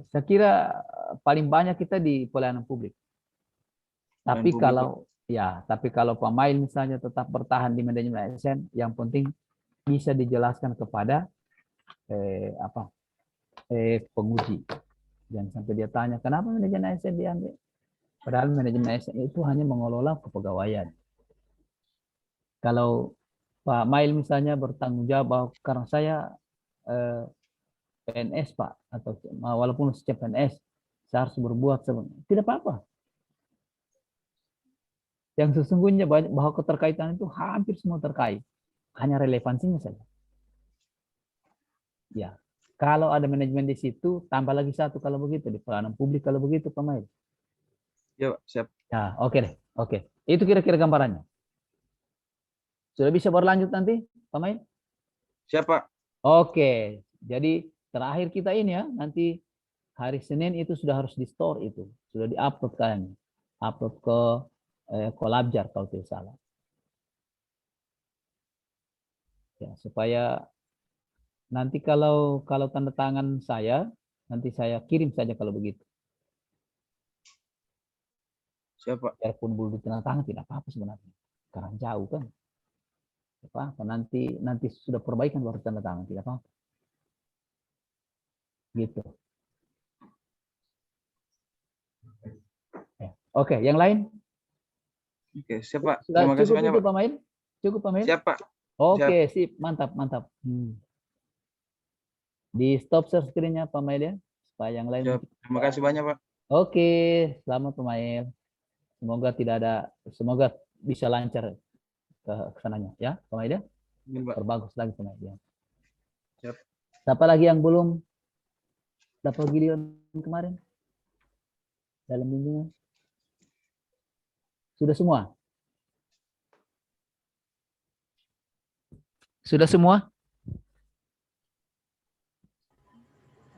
Saya kira paling banyak kita di pelayanan publik. Pelayanan Tapi publik, kalau Pak. tapi kalau pemain misalnya tetap bertahan di manajemen ASN, yang penting bisa dijelaskan kepada penguji. Jangan sampai dia tanya kenapa manajemen ASN diambil. Padahal manajemen ASN itu hanya mengelola kepegawaian. Kalau Pak Mail misalnya bertanggung jawab bahwa karena saya PNS Pak, atau walaupun setiap PNS saya harus berbuat tidak apa-apa. Yang sesungguhnya bahwa keterkaitan itu hampir semua terkait, hanya relevansinya saja. Ya, kalau ada manajemen di situ, tambah lagi satu kalau begitu di pelayanan publik kalau begitu Pak Mail. Ya, Pak, siap. Ya, oke deh, oke. Itu kira-kira gambarannya. Sudah bisa berlanjut nanti, Pak Mail? Siap, Pak. Oke, jadi terakhir kita ini ya, nanti hari Senin itu sudah harus di store itu, sudah di-upload kayaknya. Upload ke Kolabjar kalau tidak salah. Ya, supaya nanti kalau tanda tangan saya, nanti saya kirim saja kalau begitu. Siap, Pak. Biarpun belum tanda tangan tidak apa-apa sebenarnya. Karena jauh kan. Apa nanti sudah perbaikan baru tanda tangan, tidak apa-apa. Gitu. Ya. Oke, yang lain? Oke, siap, Pak. Sudah Terima kasih cukup banyak, itu Pak. Pak Mail? Cukup Pak Mail? Siap, Pak. Oke, Siap. sip, mantap, mantap. Di stop share screen-nya Pak Mail ya, supaya yang lain. Siap. Terima kasih banyak, Pak. Oke, selamat Pak Mail. Semoga bisa lancar ke sananya ya, Pak Mail ya. Pak. Terbagus lagi Pak Mail ya. Siap. Siapa lagi yang belum dapat giliran kemarin? Dalam minggunya? Sudah semua? Sudah semua?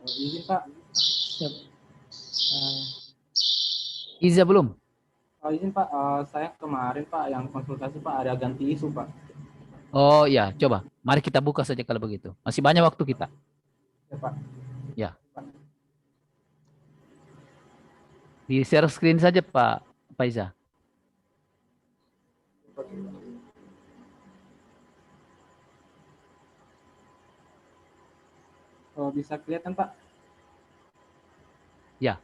Izin Pak. Iza belum? Izin Pak, saya kemarin Pak yang konsultasi Pak ada ganti isu Pak. Oh ya, coba. Mari kita buka saja kalau begitu. Masih banyak waktu kita. Ya Pak. Ya. Di share screen saja Pak Iza. Oh, bisa kelihatan Pak? Ya.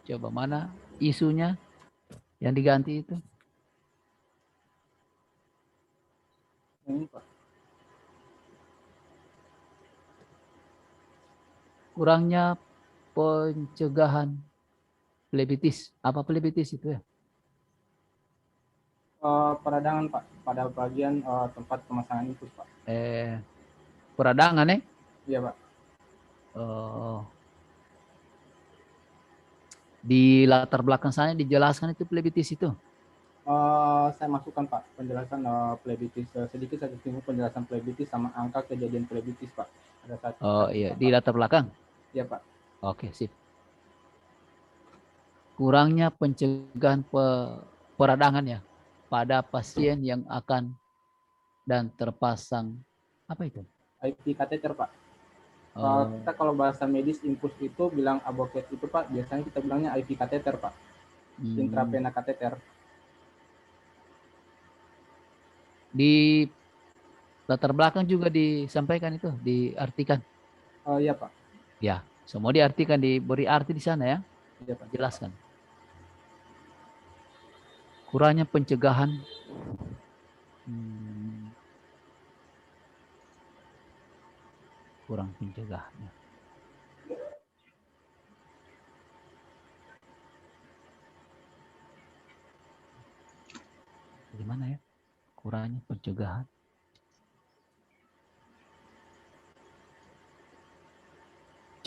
Coba mana isunya yang diganti itu? Ini Pak. Kurangnya pencegahan plebitis. Apa plebitis itu ya? Peradangan Pak, pada bagian tempat pemasangan infus Pak. Peradangan Iya Pak. Di latar belakang saya dijelaskan itu plebitis itu. Saya masukkan Pak penjelasan plebitis sedikit saja penjelasan plebitis sama angka kejadian plebitis Pak. Ada satu. Oh iya, di latar belakang. Iya Pak. Oke, sip. Kurangnya pencegahan peradangan ya pada pasien yang akan dan terpasang apa itu? IV kateter Pak. Kita kalau bahasa medis infus itu bilang aboket itu Pak, biasanya kita bilangnya IV kateter Pak. Intravena kateter. Di latar belakang juga disampaikan itu, diartikan. Iya Pak. Ya, semua diartikan, diberi arti di sana ya. Iya Pak. Jelaskan. Kurangnya pencegahan. Kurang pencegahannya. Gimana ya? Kurangnya pencegahan.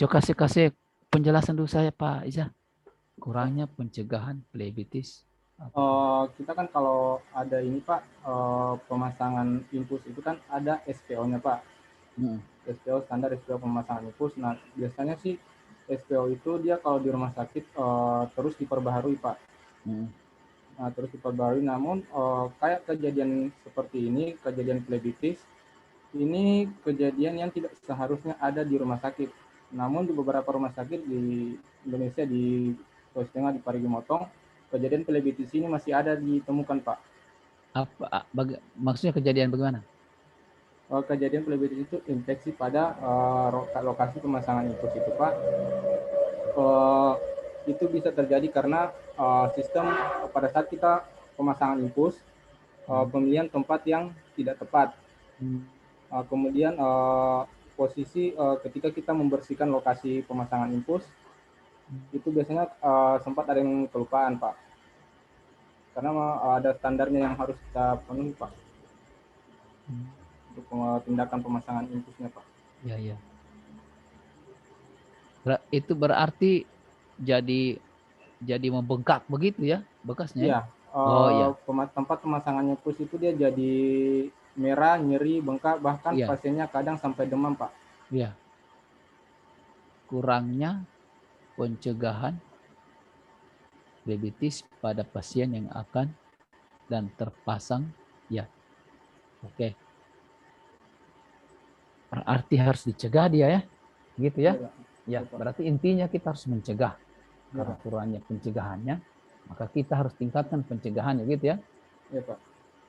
Coba kasih penjelasan dulu saya Pak Iza. Kurangnya pencegahan plebitis. Kita kan kalau ada ini Pak, pemasangan infus itu kan ada SPO-nya Pak. SPO standar SPO pemasangan infus. Nah biasanya sih SPO itu dia kalau di rumah sakit terus diperbaharui Pak. Nah, terus diperbaharui. Namun kayak kejadian seperti ini, kejadian plebitis, ini kejadian yang tidak seharusnya ada di rumah sakit. Namun di beberapa rumah sakit di Indonesia, di Sulawesi Tengah, di Parigi Motong, kejadian plebitis ini masih ada ditemukan, Pak. Maksudnya kejadian bagaimana? Kejadian plebitis itu infeksi pada lokasi pemasangan infus itu, Pak. Itu bisa terjadi karena sistem pada saat kita pemasangan infus, pemilihan tempat yang tidak tepat. Kemudian posisi ketika kita membersihkan lokasi pemasangan infus, itu biasanya sempat ada yang kelupaan, Pak. Karena ada standarnya yang harus kita penuhi, Pak. Untuk tindakan pemasangan infusnya, Pak. Ya, ya. Itu berarti jadi membengkak begitu ya bekasnya? Iya. Iya. Tempat pemasangan infus itu dia jadi merah, nyeri, bengkak, bahkan Iya. pasiennya kadang sampai demam, Pak. Iya. Kurangnya pencegahan diabetes pada pasien yang akan dan terpasang, ya. Oke. Berarti harus dicegah dia ya, gitu ya? Ya, berarti intinya kita harus mencegah. Karena kurangnya pencegahannya, maka kita harus tingkatkan pencegahannya, gitu ya? Iya, Pak.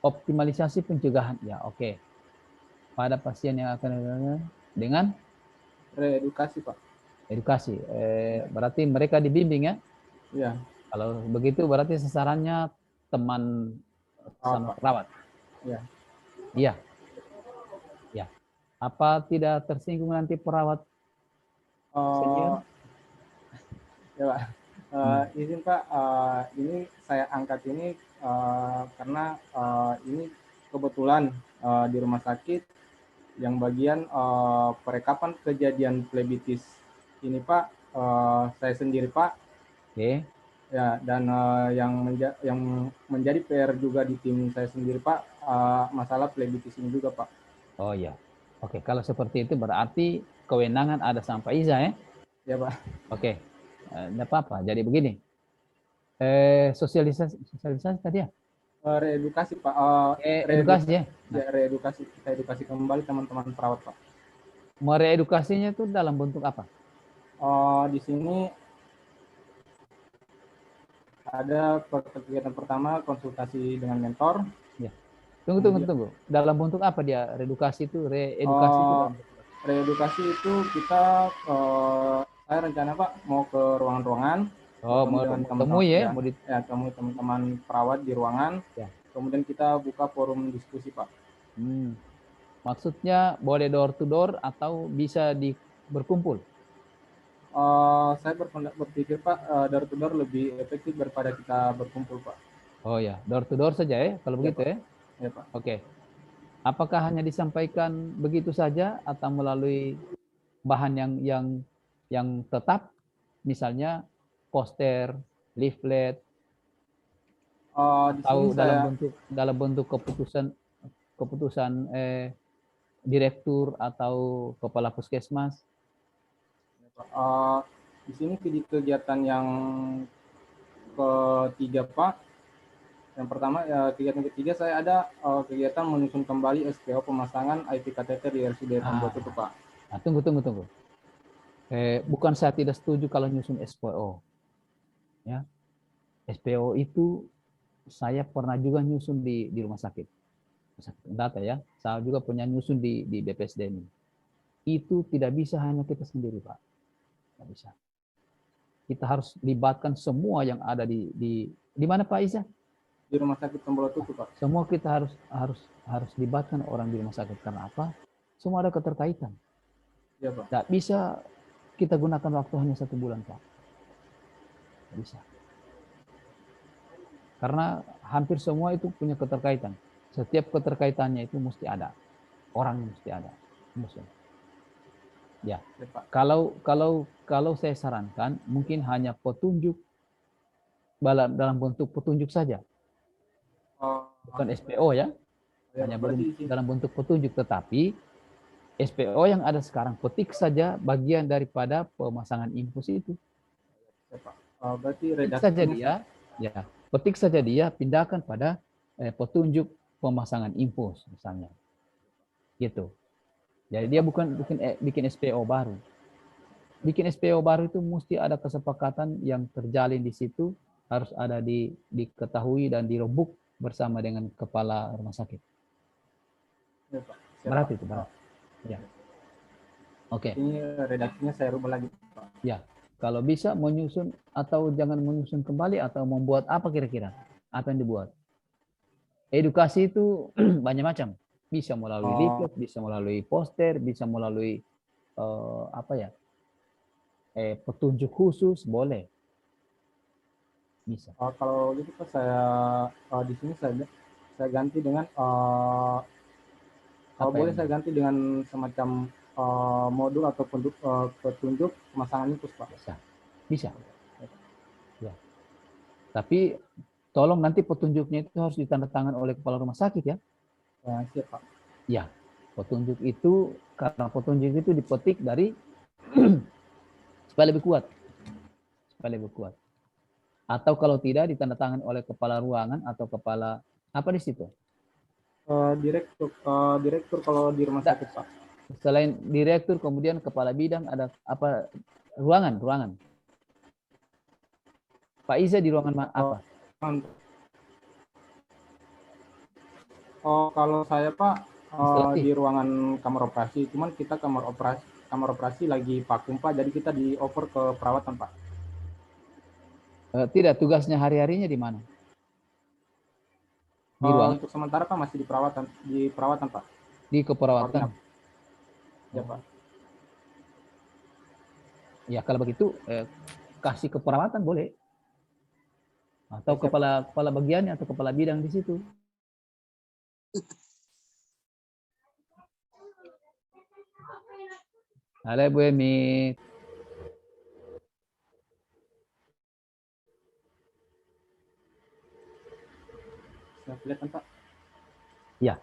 Optimalisasi pencegahan, ya oke. Pada pasien yang akan dengan reedukasi, Pak. Edukasi, berarti mereka dibimbing ya? Iya. Kalau begitu berarti sasarannya teman sama perawat. Iya. Iya. Ya. Apa tidak tersinggung nanti perawat senior? Ya, Pak. Izin Pak, ini saya angkat ini karena ini kebetulan di rumah sakit yang bagian perekapan kejadian plebitis ini, Pak, saya sendiri, Pak. Oke. Ya, dan yang menjadi PR juga di tim saya sendiri, Pak, masalah plebitis ini juga, Pak. Oh ya. Oke, kalau seperti itu berarti kewenangan ada sampai Iza ya? Ya, Pak. Oke. Tidak apa-apa. Jadi begini. Sosialisasi tadi ya? Reedukasi, Pak. Edukasi ya? Ya, reedukasi. Kita edukasi kembali teman-teman perawat, Pak. Mereedukasinya itu dalam bentuk apa? Di sini ada kegiatan pertama konsultasi dengan mentor. Ya. Tunggu. Dalam bentuk apa dia reedukasi itu? Reedukasi itu dalam bentuk apa? Reedukasi itu kita saya rencana, Pak, mau ke ruangan-ruangan. Oh, mau ketemu ya? Ya, temui teman-teman perawat di ruangan. Ya. Kemudian kita buka forum diskusi, Pak. Maksudnya boleh door to door atau bisa berkumpul? Saya berpikir, Pak, door to door lebih efektif daripada kita berkumpul, Pak. Oh ya, door to door saja ya, kalau begitu ya? Ya, Pak. Oke. Apakah hanya disampaikan begitu saja atau melalui bahan yang tetap, misalnya poster, leaflet, atau dalam bentuk keputusan direktur atau kepala puskesmas? Di sini kegiatan yang ketiga, Pak. Yang pertama, kegiatan ketiga saya ada kegiatan menyusun kembali SPO pemasangan IV kateter di RSUD Tambuatu, Pak. Nah, tunggu. Bukan saya tidak setuju kalau nyusun SPO. Ya. SPO itu saya pernah juga nyusun di rumah sakit. Data ya. Saya juga punya nyusun di BPSDM. Itu tidak bisa hanya kita sendiri, Pak. Tidak bisa. Kita harus libatkan semua yang ada di mana, Pak Isa? Di rumah sakit Tambuatu, Pak. Semua kita harus libatkan orang di rumah sakit. Karena apa? Semua ada keterkaitan. Ya, Pak. Tidak bisa kita gunakan waktu hanya 1 bulan, Pak. Tidak bisa. Karena hampir semua itu punya keterkaitan. Setiap keterkaitannya itu mesti ada. Orangnya mesti ada. Ya. Kalau saya sarankan, mungkin hanya petunjuk dalam bentuk petunjuk saja. Bukan SPO ya. Hanya dalam bentuk petunjuk, tetapi SPO yang ada sekarang petik saja bagian daripada pemasangan infus itu. Berarti petik saja dia pindahkan pada petunjuk pemasangan infus misalnya. Gitu. Jadi dia bukan bikin SPO baru. bikin SPO baru itu mesti ada kesepakatan yang terjalin di situ, harus ada diketahui dan dirembuk bersama dengan kepala rumah sakit. Ya, Pak. Siap, Berat Pak. itu, berat. Ya. Oke. Ini redaksinya saya rubah lagi, Pak. Ya, kalau bisa menyusun atau jangan menyusun kembali atau membuat apa kira-kira? Apa yang dibuat? Edukasi itu banyak macam. Bisa melalui leaflet, bisa melalui poster, bisa melalui apa ya? Petunjuk khusus boleh. Bisa. Kalau gitu Pak, saya di sini saya ganti dengan kalau Apa boleh yang saya ganti dengan semacam modul atau petunjuk pemasangan infus, Pak. bisa? Bisa. Ya. Tapi tolong nanti petunjuknya itu harus ditandatangan oleh kepala rumah sakit ya. Siap, Pak. Ya, petunjuk itu karena petunjuk itu dipetik dari supaya lebih kuat. Supaya lebih kuat. Atau kalau tidak ditandatangani oleh kepala ruangan atau kepala apa di situ? Direktur kalau di rumah sakit, Pak. Selain direktur kemudian kepala bidang ada apa ruangan. Pak Iza di ruangan apa? Kalau saya Pak Instalasi. di ruangan kamar operasi, cuman kita kamar operasi lagi vakum Pak, jadi kita dioper ke perawatan Pak. Tidak, tugasnya hari-harinya di mana? Di ruangan? Untuk sementara Pak masih di perawatan Pak. Di keperawatan. Ya Pak. Ya kalau begitu kasih keperawatan boleh. Atau kepala bagiannya atau kepala bidang di situ. Halo Bu Emi. Saya kelihatan Pak. Ya.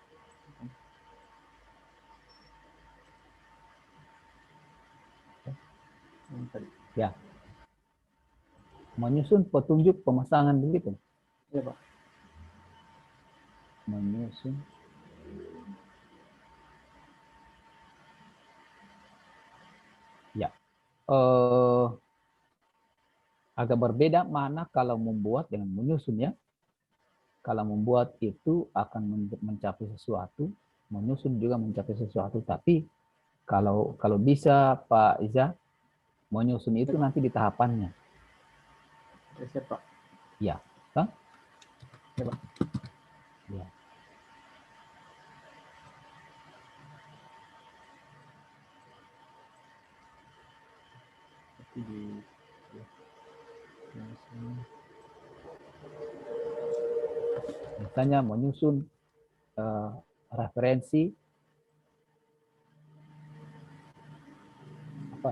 Ya. Menyusun petunjuk pemasangan begitu. Iya Pak. Menyusun. Ya. Agak berbeda mana kalau membuat dengan menyusun ya. Kalau membuat itu akan mencapai sesuatu, menyusun juga mencapai sesuatu. Tapi kalau bisa Pak Iza, menyusun itu nanti di tahapannya. Ya, siap Pak. Ya, kan? Ya Pak. Ya. Misalnya menyusun referensi apa?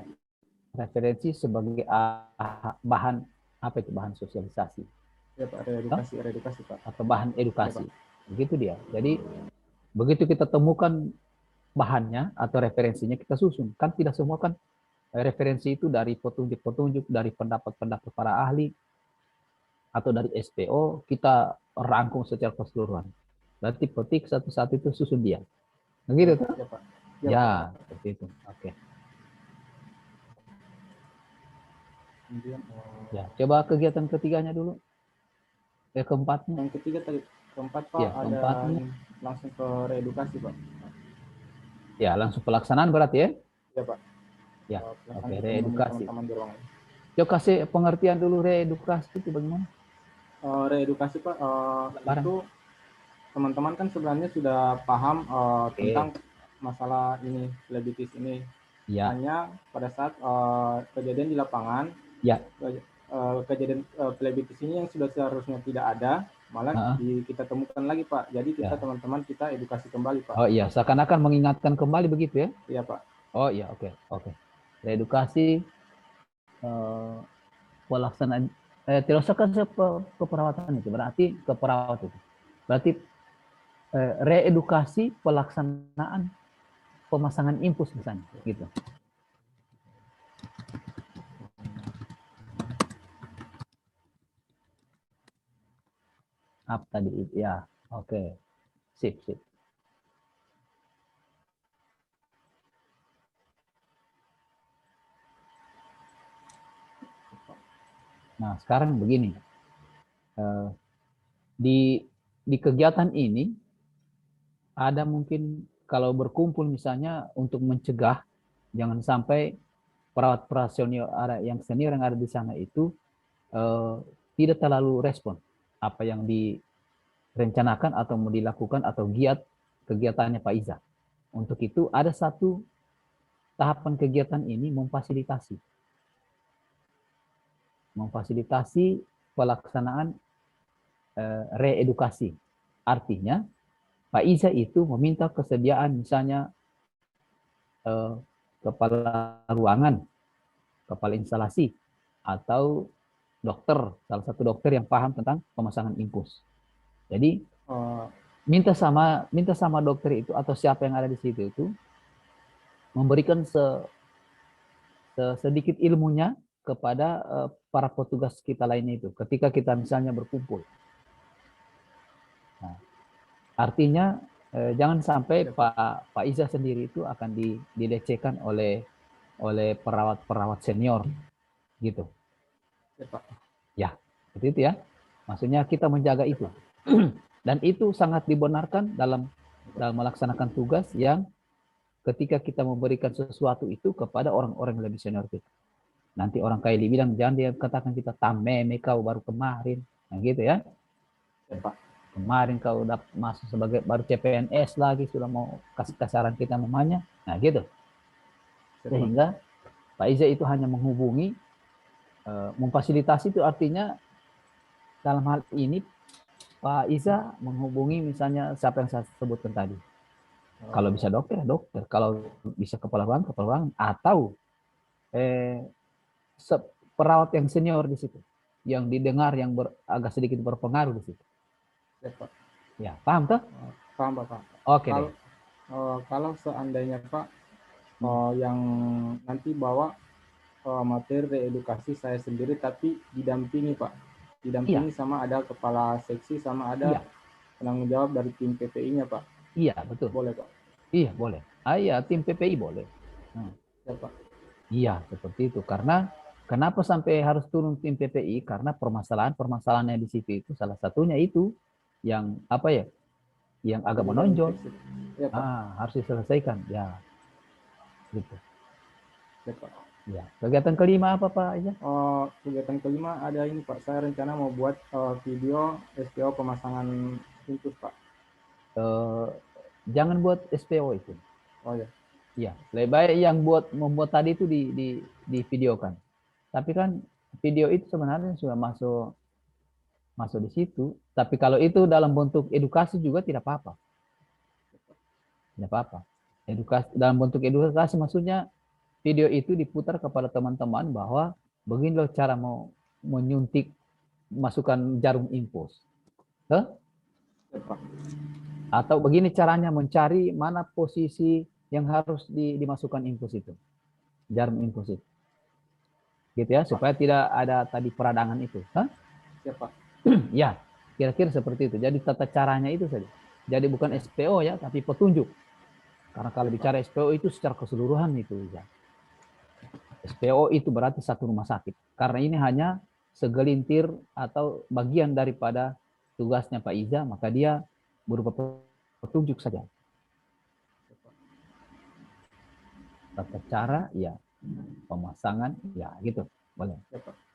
Referensi sebagai bahan apa itu bahan sosialisasi. Ya Pak, reedukasi Pak. Atau bahan edukasi. Ya, begitu dia. Jadi begitu kita temukan bahannya atau referensinya kita susun. Kan tidak semua kan referensi itu dari petunjuk-petunjuk, dari pendapat-pendapat para ahli, atau dari SPO, kita rangkum secara keseluruhan. Berarti petik satu-satu itu susun dia. Begitu tuh? Ya Pak. Ya, seperti itu. Oke. Ya, coba kegiatan ketiganya dulu. Keempatnya. Yang ketiga tadi, keempat Pak Ya, ada langsung ke reedukasi Pak. Ya, langsung pelaksanaan berarti ya? Ya Pak. Ya, oke, reedukasi. Teman-teman di ruangan. Coba kasih pengertian dulu reedukasi itu bagaimana? Reedukasi Pak, itu teman-teman kan sebenarnya sudah paham tentang masalah ini, diabetes ini. Ya. Hanya pada saat kejadian di lapangan, ya. Kejadian diabetes ini yang sudah seharusnya tidak ada, malah kita temukan lagi Pak. Jadi kita teman-teman kita edukasi kembali Pak. Oh iya, seakan-akan mengingatkan kembali begitu ya? Iya Pak. Oh iya, oke. Reedukasi pelaksanaan tidak usah ke keperawatan itu, berarti keperawat itu. Berarti reedukasi pelaksanaan pemasangan infus misalnya, gitu. Apa tadi? Ya, oke. Sip. Nah, sekarang begini, di kegiatan ini ada mungkin kalau berkumpul misalnya untuk mencegah jangan sampai perawat-perawat senior yang senior yang ada di sana itu tidak terlalu respon apa yang direncanakan atau mau dilakukan atau giat kegiatannya Pak Iza. Untuk itu ada satu tahapan kegiatan ini memfasilitasi pelaksanaan reedukasi. Artinya Pak Iza itu meminta kesediaan misalnya kepala ruangan, kepala instalasi, atau dokter, salah satu dokter yang paham tentang pemasangan infus. Jadi minta sama dokter itu atau siapa yang ada di situ itu memberikan sedikit ilmunya kepada para petugas kita lainnya itu ketika kita misalnya berkumpul. Nah, artinya jangan sampai Pak Iza sendiri itu akan dilecehkan oleh perawat-perawat senior gitu. Ya, seperti itu ya. Maksudnya kita menjaga itu. Dan itu sangat dibenarkan dalam melaksanakan tugas yang ketika kita memberikan sesuatu itu kepada orang-orang yang lebih senior kita. Nanti orang kaya dibilang, jangan dia katakan kita tameme kau baru kemarin. Nah gitu ya. Kemarin kau udah masuk sebagai baru CPNS lagi, sudah mau kasih kasaran kita namanya. Nah gitu. Sehingga Pak Iza itu hanya menghubungi, memfasilitasi itu artinya dalam hal ini Pak Iza menghubungi misalnya siapa yang saya sebutkan tadi. Kalau bisa dokter, dokter. Kalau bisa kepala ruangan, atau perawat yang senior di situ, yang didengar, yang agak sedikit berpengaruh di situ. Ya, paham tuh? Paham Pak. Oke. Kalau seandainya Pak yang nanti bawa materi reedukasi saya sendiri, tapi didampingi Pak, sama ada kepala seksi, sama ada penanggung jawab dari tim PPI-nya Pak. Iya betul. Boleh Pak? Iya boleh. Iya tim PPI boleh. Ya Pak. Iya seperti itu. Karena kenapa sampai harus turun tim PPI? Karena permasalahannya di situ itu salah satunya itu yang apa ya? Yang agak menonjol. Ya, Pak. Harus diselesaikan. Ya. Gitu. Ya Pak. Ya. Kegiatan kelima apa Pak Iza? Kegiatan kelima ada ini Pak. Saya rencana mau buat video SPO pemasangan infus Pak. Jangan buat SPO itu. Oh ya. Iya, lebih baik yang membuat tadi itu di videokan. Tapi kan video itu sebenarnya sudah masuk di situ. Tapi kalau itu dalam bentuk edukasi juga tidak apa-apa. Tidak apa-apa. Edukasi dalam bentuk edukasi maksudnya video itu diputar kepada teman-teman bahwa begini loh cara mau menyuntik masukkan jarum infus. Atau begini caranya mencari mana posisi yang harus dimasukkan infus itu. Jarum infus itu. Gitu ya, supaya tidak ada tadi peradangan itu. Siapa? Ya, kira-kira seperti itu. Jadi tata caranya itu saja. Jadi bukan SPO ya, tapi petunjuk. Karena kalau bicara SPO itu secara keseluruhan itu. Ya. SPO itu berarti satu rumah sakit. Karena ini hanya segelintir atau bagian daripada tugasnya Pak Iza, maka dia berupa petunjuk saja. Tata cara, ya. Pemasangan, ya gitu. Boleh.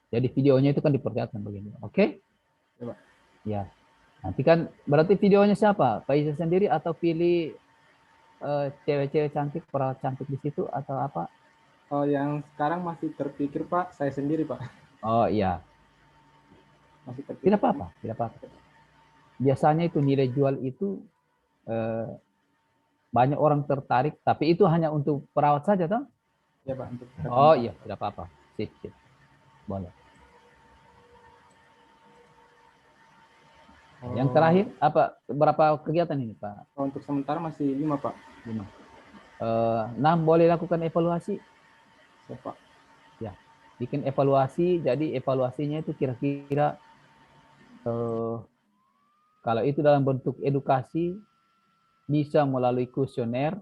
Jadi videonya itu kan diperlihatkan begini. Oke? Ya. Nanti kan berarti videonya siapa? Pak Iza sendiri atau pilih cewek-cewek cantik, perawat cantik di situ atau apa? Yang sekarang masih terpikir Pak, saya sendiri Pak. Oh iya. Masih terpikir. Tidak apa-apa, tidak apa-apa. Biasanya itu nilai jual itu banyak orang tertarik, tapi itu hanya untuk perawat saja toh? Ya Pak. Untuk oh iya, tidak apa-apa. Sip. Boleh. Yang terakhir apa? Berapa kegiatan ini Pak? Untuk sementara masih 5 Pak. 5. 6 boleh lakukan evaluasi? Ya Pak. Ya, bikin evaluasi. Jadi evaluasinya itu kira-kira kalau itu dalam bentuk edukasi bisa melalui kuesioner.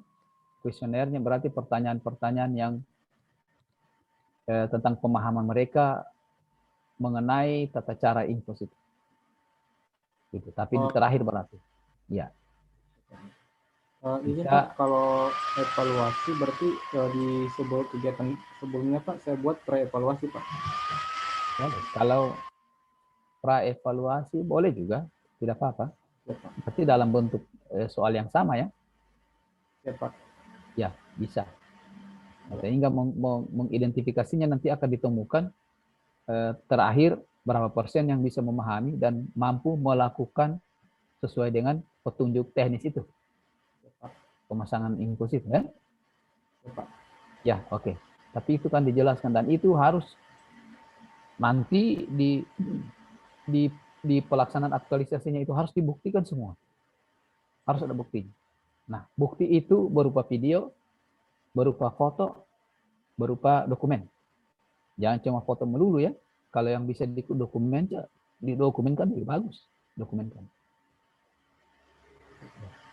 Kuesionernya berarti pertanyaan-pertanyaan yang tentang pemahaman mereka mengenai tata cara infus itu. Gitu. Tapi di terakhir berarti. Ya. Ini Bisa. Pak, kalau evaluasi berarti di sebuah kegiatan sebelumnya Pak, saya buat pre-evaluasi Pak. Boleh. Kalau pra-evaluasi boleh juga, tidak apa-apa. Ya Pak. Berarti dalam bentuk soal yang sama ya. Ya Pak. Ya, bisa. Sehingga mengidentifikasinya nanti akan ditemukan terakhir berapa persen yang bisa memahami dan mampu melakukan sesuai dengan petunjuk teknis itu. Pemasangan inklusif ya. Ya, oke. Tapi itu kan dijelaskan dan itu harus nanti di pelaksanaan aktualisasinya itu harus dibuktikan semua. Harus ada buktinya. Nah, bukti itu berupa video, berupa foto, berupa dokumen. Jangan cuma foto melulu ya. Kalau yang bisa didokumenkan lebih bagus. Dokumenkan.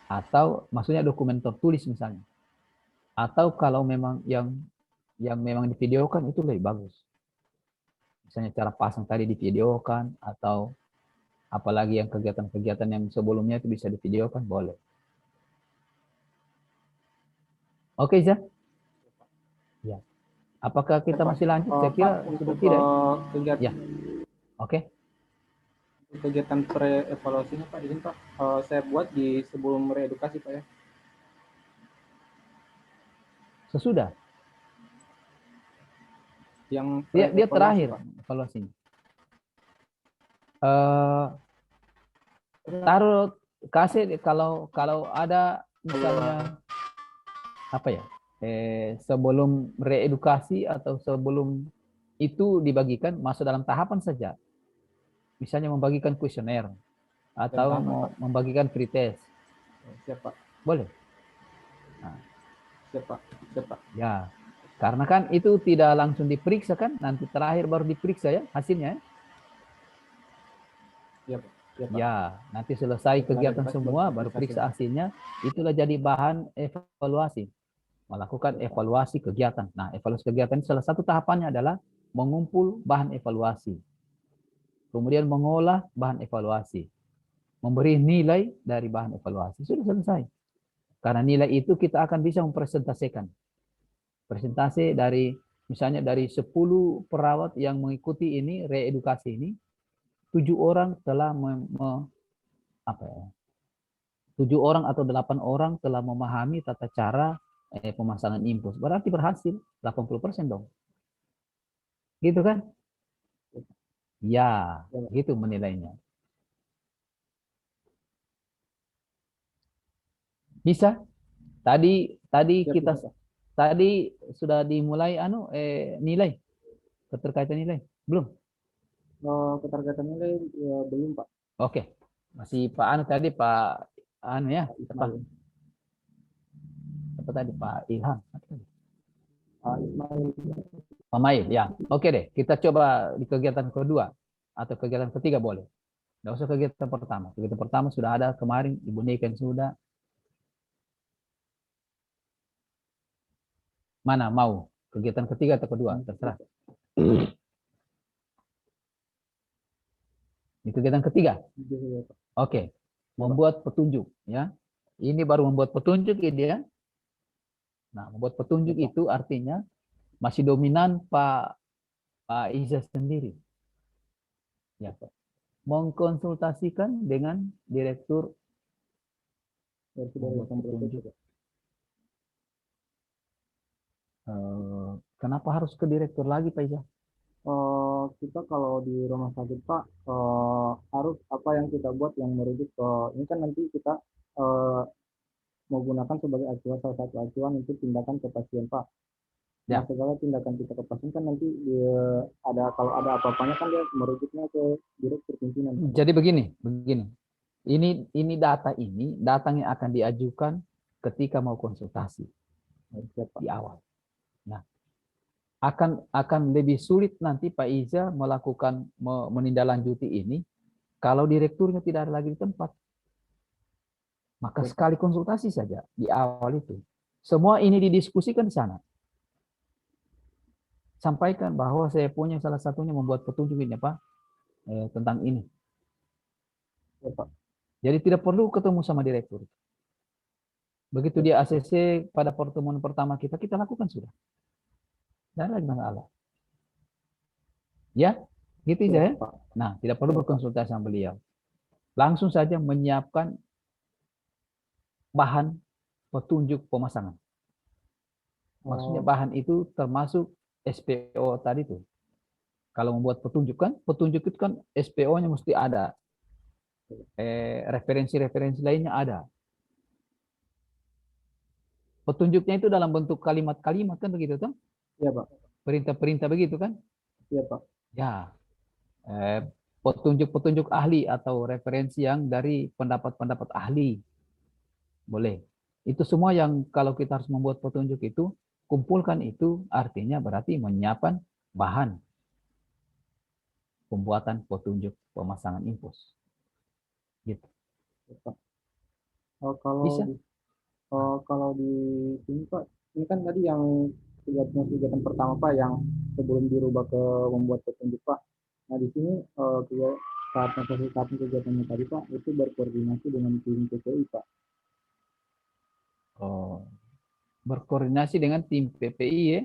Atau maksudnya dokumen tertulis misalnya. Atau kalau memang yang memang divideokan itu lebih bagus. Misalnya cara pasang tadi divideokan atau apalagi yang kegiatan-kegiatan yang sebelumnya itu bisa divideokan boleh. Oke, Zah? Ya. Apakah kita masih lanjut? Saya kira sudah tidak. Kegiatan, ya. Oke. Kegiatan pre-evaluasinya Pak, izin Pak, saya buat di sebelum reedukasi Pak ya. Sesudah. Yang Dia terakhir Pak, evaluasinya. Taruh kasih kalau ada misalnya apa ya? Sebelum reedukasi atau sebelum itu dibagikan masuk dalam tahapan saja. Misalnya membagikan kuesioner atau membagikan free test. Siap Pak. Boleh. Nah. Siap Pak. Ya, karena kan itu tidak langsung diperiksa kan, nanti terakhir baru diperiksa ya hasilnya. Ya, Pak. Ya, nanti selesai kegiatan semua baru periksa hasilnya, itulah jadi bahan evaluasi. Melakukan evaluasi kegiatan. Nah, evaluasi kegiatan salah satu tahapannya adalah mengumpul bahan evaluasi. Kemudian mengolah bahan evaluasi. Memberi nilai dari bahan evaluasi. Sudah selesai. Karena nilai itu kita akan bisa mempresentasikan. Presentasi dari misalnya dari 10 perawat yang mengikuti ini reedukasi ini, 7 orang telah 7 orang atau 8 orang telah memahami tata cara pemasangan infus. Berarti berhasil 80% dong. Gitu kan? Ya, gitu menilainya. Bisa? Tadi kita tadi sudah dimulai nilai. Keterkaitan nilai. Belum? Keterkaitan nilai belum Pak. Oke. Masih Pak tadi Pak ya. Apa tadi Pak Ilham? Pak Mail ya. Oke deh, kita coba di kegiatan kedua atau kegiatan ketiga boleh. Nggak usah kegiatan pertama. Kegiatan pertama sudah ada kemarin, Ibu Niken sudah. Mana mau? Kegiatan ketiga atau kedua? Terserah. Di kegiatan ketiga. Oke. Membuat petunjuk ya. Ini baru membuat petunjuk ini ya. Nah, membuat petunjuk itu artinya masih dominan Pak Iza sendiri. Ya, Pak. Mengkonsultasikan dengan direktur petunjuk. Kenapa harus ke direktur lagi Pak Iza? Kita kalau di rumah sakit Pak harus apa yang kita buat yang merujuk ke ini kan nanti kita menggunakan sebagai acuan salah satu acuan untuk tindakan ke pasien Pak. Nah, segala tindakan kita ke pasien kan nanti kalau ada apa-apanya kan dia merujuknya ke direktur pimpinan. Jadi begini. Ini data yang akan diajukan ketika mau konsultasi di awal. Nah, akan lebih sulit nanti Pak Iza melakukan menindaklanjuti ini kalau direkturnya tidak ada lagi di tempat. Maka sekali konsultasi saja di awal itu. Semua ini didiskusikan di sana. sampaikan bahwa saya punya salah satunya membuat petunjuk ini Pak, tentang ini. Ya, Pak. Jadi tidak perlu ketemu sama direktur. Begitu dia ACC pada pertemuan pertama kita lakukan sudah. Tidak ada lagi masalah. Ya, gitu Ya, ya. Pak. Nah, tidak perlu berkonsultasi sama beliau. Langsung saja menyiapkan bahan petunjuk pemasangan. Maksudnya bahan itu termasuk SPO tadi tuh. Kalau membuat petunjuk itu kan SPO-nya mesti ada. Referensi-referensi lainnya ada. Petunjuknya itu dalam bentuk kalimat-kalimat kan begitu tuh? Iya, Pak. Perintah-perintah begitu kan? Iya, Pak. Ya. Petunjuk-petunjuk ahli atau referensi yang dari pendapat-pendapat ahli. Boleh. Itu semua yang kalau kita harus membuat petunjuk itu, kumpulkan itu artinya berarti menyiapkan bahan pembuatan petunjuk pemasangan infus. Gitu. Ya, Pak. Kalau Bisa? kalau di sini Pak, ini kan tadi yang kegiatan pertama Pak yang sebelum dirubah ke membuat petunjuk Pak. Nah di sini saat kegiatannya tadi Pak itu berkoordinasi dengan tim PPI Pak. Oh, berkoordinasi dengan tim PPI ya.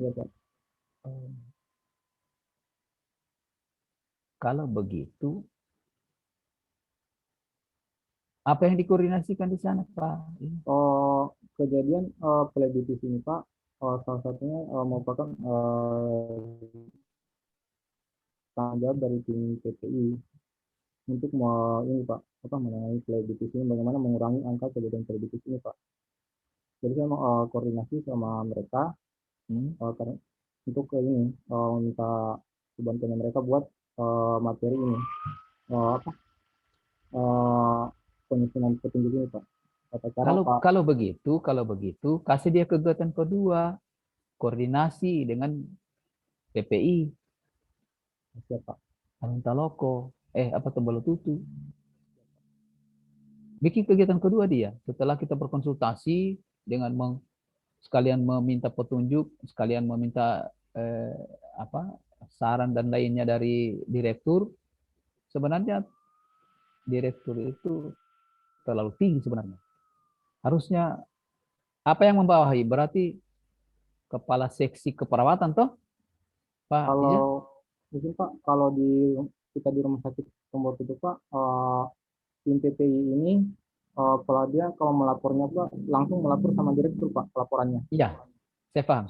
Iya Pak. Kalau begitu, apa yang dikoordinasikan di sana, Pak? Kejadian play di sini Pak, salah satunya merupakan tanggung jawab dari tim PPI untuk ini Pak, menangani play di sini, bagaimana mengurangi angka kejadian play di sini Pak. Jadi saya mau koordinasi sama mereka karena untuk ini minta bantuan mereka buat materi ini penyusunan petunjuk ini Pak. Kalau begitu kasih dia kegiatan kedua, koordinasi dengan PPI. Siapa? Minta loko, apa Tembalo Tutu. Bikin kegiatan kedua dia. Setelah kita berkonsultasi dengan sekalian meminta petunjuk, sekalian meminta saran dan lainnya dari direktur. Sebenarnya direktur itu terlalu tinggi sebenarnya. Harusnya apa yang membawahi? Berarti kepala seksi keperawatan toh, Pak? Kalau mungkin Pak, kalau kita di rumah sakit Tembalo Tutu Pak, tim PPI ini kalau melapornya Pak langsung melapor sama direktur Pak pelaporannya. Iya, saya paham.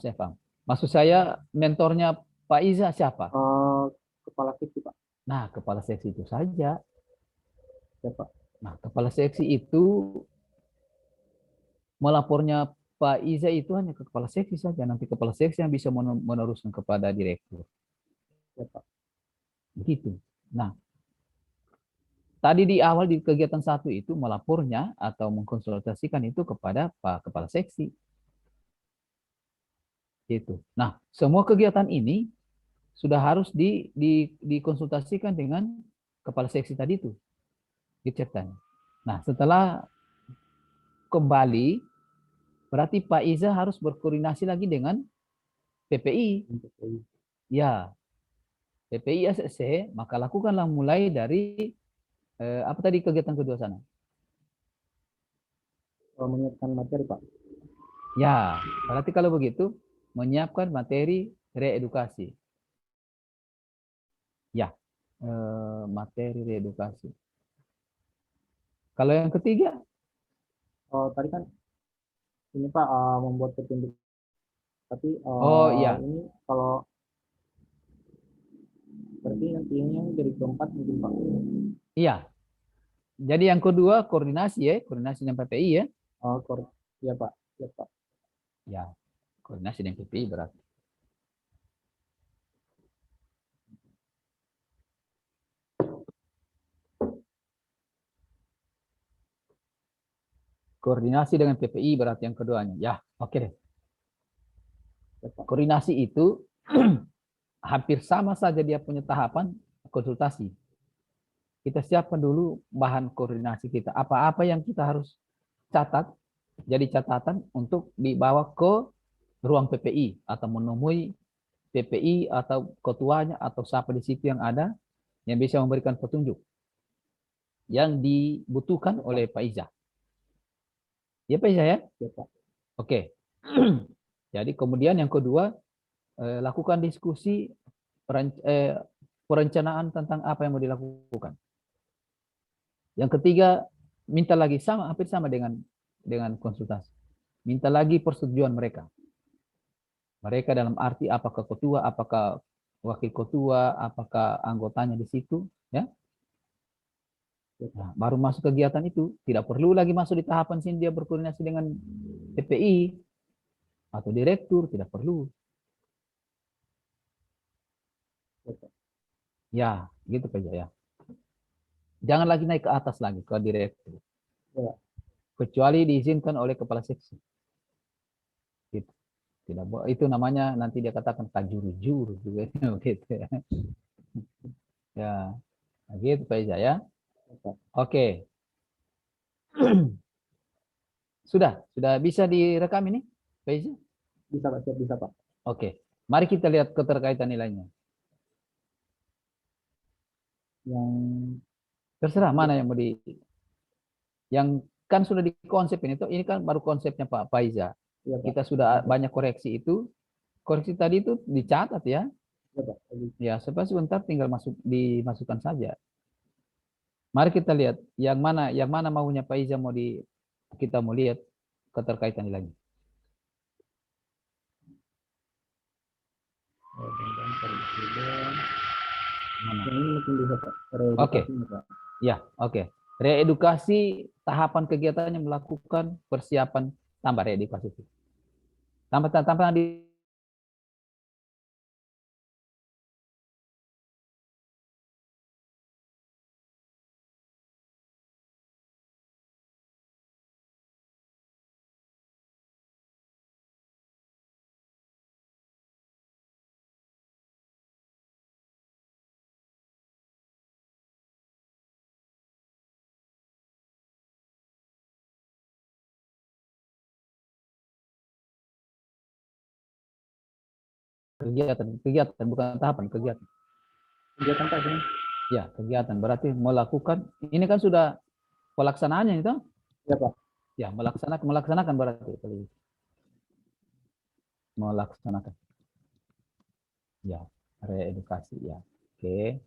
Maksud saya mentornya Pak Iza siapa? Kepala seksi Pak. Nah, kepala seksi itu saja. Siapa? Nah, kepala seksi itu melapornya Pak Iza itu hanya ke kepala seksi saja. Nanti kepala seksi yang bisa meneruskan kepada direktur. Siapa? Begitu. Nah, tadi di awal di kegiatan satu itu melapornya atau mengkonsultasikan itu kepada Pak Kepala Seksi. Itu. Nah, semua kegiatan ini sudah harus dikonsultasikan dengan Kepala Seksi tadi itu. Ceritanya. Nah, setelah kembali, berarti Pak Iza harus berkoordinasi lagi dengan PPI. Ya, PPI ACC, maka lakukanlah mulai dari apa tadi kegiatan kedua sana? Menyiapkan materi Pak. Ya, berarti kalau begitu menyiapkan materi reedukasi. Ya, materi reedukasi. Kalau yang ketiga? Tadi kan ini Pak membuat petunjuk. Tapi iya. ini kalau berarti nanti ini jadi keempat mungkin Pak. Iya. Jadi yang kedua koordinasi ya, koordinasi dengan PPI ya. Iya Pak. Ya Pak. Ya, koordinasi dengan PPI berarti. Koordinasi dengan PPI berarti yang keduanya. Ya, oke deh. Koordinasi itu hampir sama saja dia punya tahapan konsultasi. Kita siapkan dulu bahan koordinasi kita. Apa-apa yang kita harus catat, jadi catatan untuk dibawa ke ruang PPI atau menemui TPI atau ketuanya atau siapa di situ yang ada yang bisa memberikan petunjuk yang dibutuhkan oleh Pak Iza. Ya Pak Iza ya? Ya, Pak. Oke. Jadi kemudian yang kedua, lakukan diskusi perencanaan tentang apa yang mau dilakukan. Yang ketiga, minta lagi sama, hampir sama dengan konsultasi. Minta lagi persetujuan mereka. Mereka dalam arti apakah ketua, apakah wakil ketua, apakah anggotanya di situ, ya. Nah, baru masuk kegiatan itu, tidak perlu lagi masuk di tahapan sini dia berkoordinasi dengan TPI atau direktur, tidak perlu. Ya, gitu saja ya. Jangan lagi naik ke atas lagi ke direktur. Ya. Kecuali diizinkan oleh kepala seksi. Gitu. Tidak boleh. Itu namanya nanti dia katakan kajuru-juru juga gitu ya. Ya, nah, gitu Pak Iza ya. Oke. Sudah bisa direkam ini, Pak Iza? Bisa Pak, siap, bisa Pak. Oke. Mari kita lihat keterkaitan nilainya. Yang Terserah mana yang mau yang kan sudah dikonsep ini kan baru konsepnya Pak Faiza. ya, Pak. Kita sudah banyak koreksi itu. Koreksi tadi itu dicatat ya. Ya, Pak. Ya, sebentar tinggal dimasukkan saja. Mari kita lihat yang mana maunya Pak Iza kita mau lihat keterkaitan nilainya. Yang ini mungkin bisa Pak. Oke. Ya, oke. Reedukasi tahapan kegiatannya melakukan persiapan tambah reedukasi. Tambah di kegiatan bukan tahapan kegiatan. Kegiatan Pak ini. Ya, kegiatan berarti melakukan ini kan sudah pelaksanaannya itu. Ya, Pak. Ya, melaksanakan berarti melaksanakan. Ya, reedukasi ya. Oke.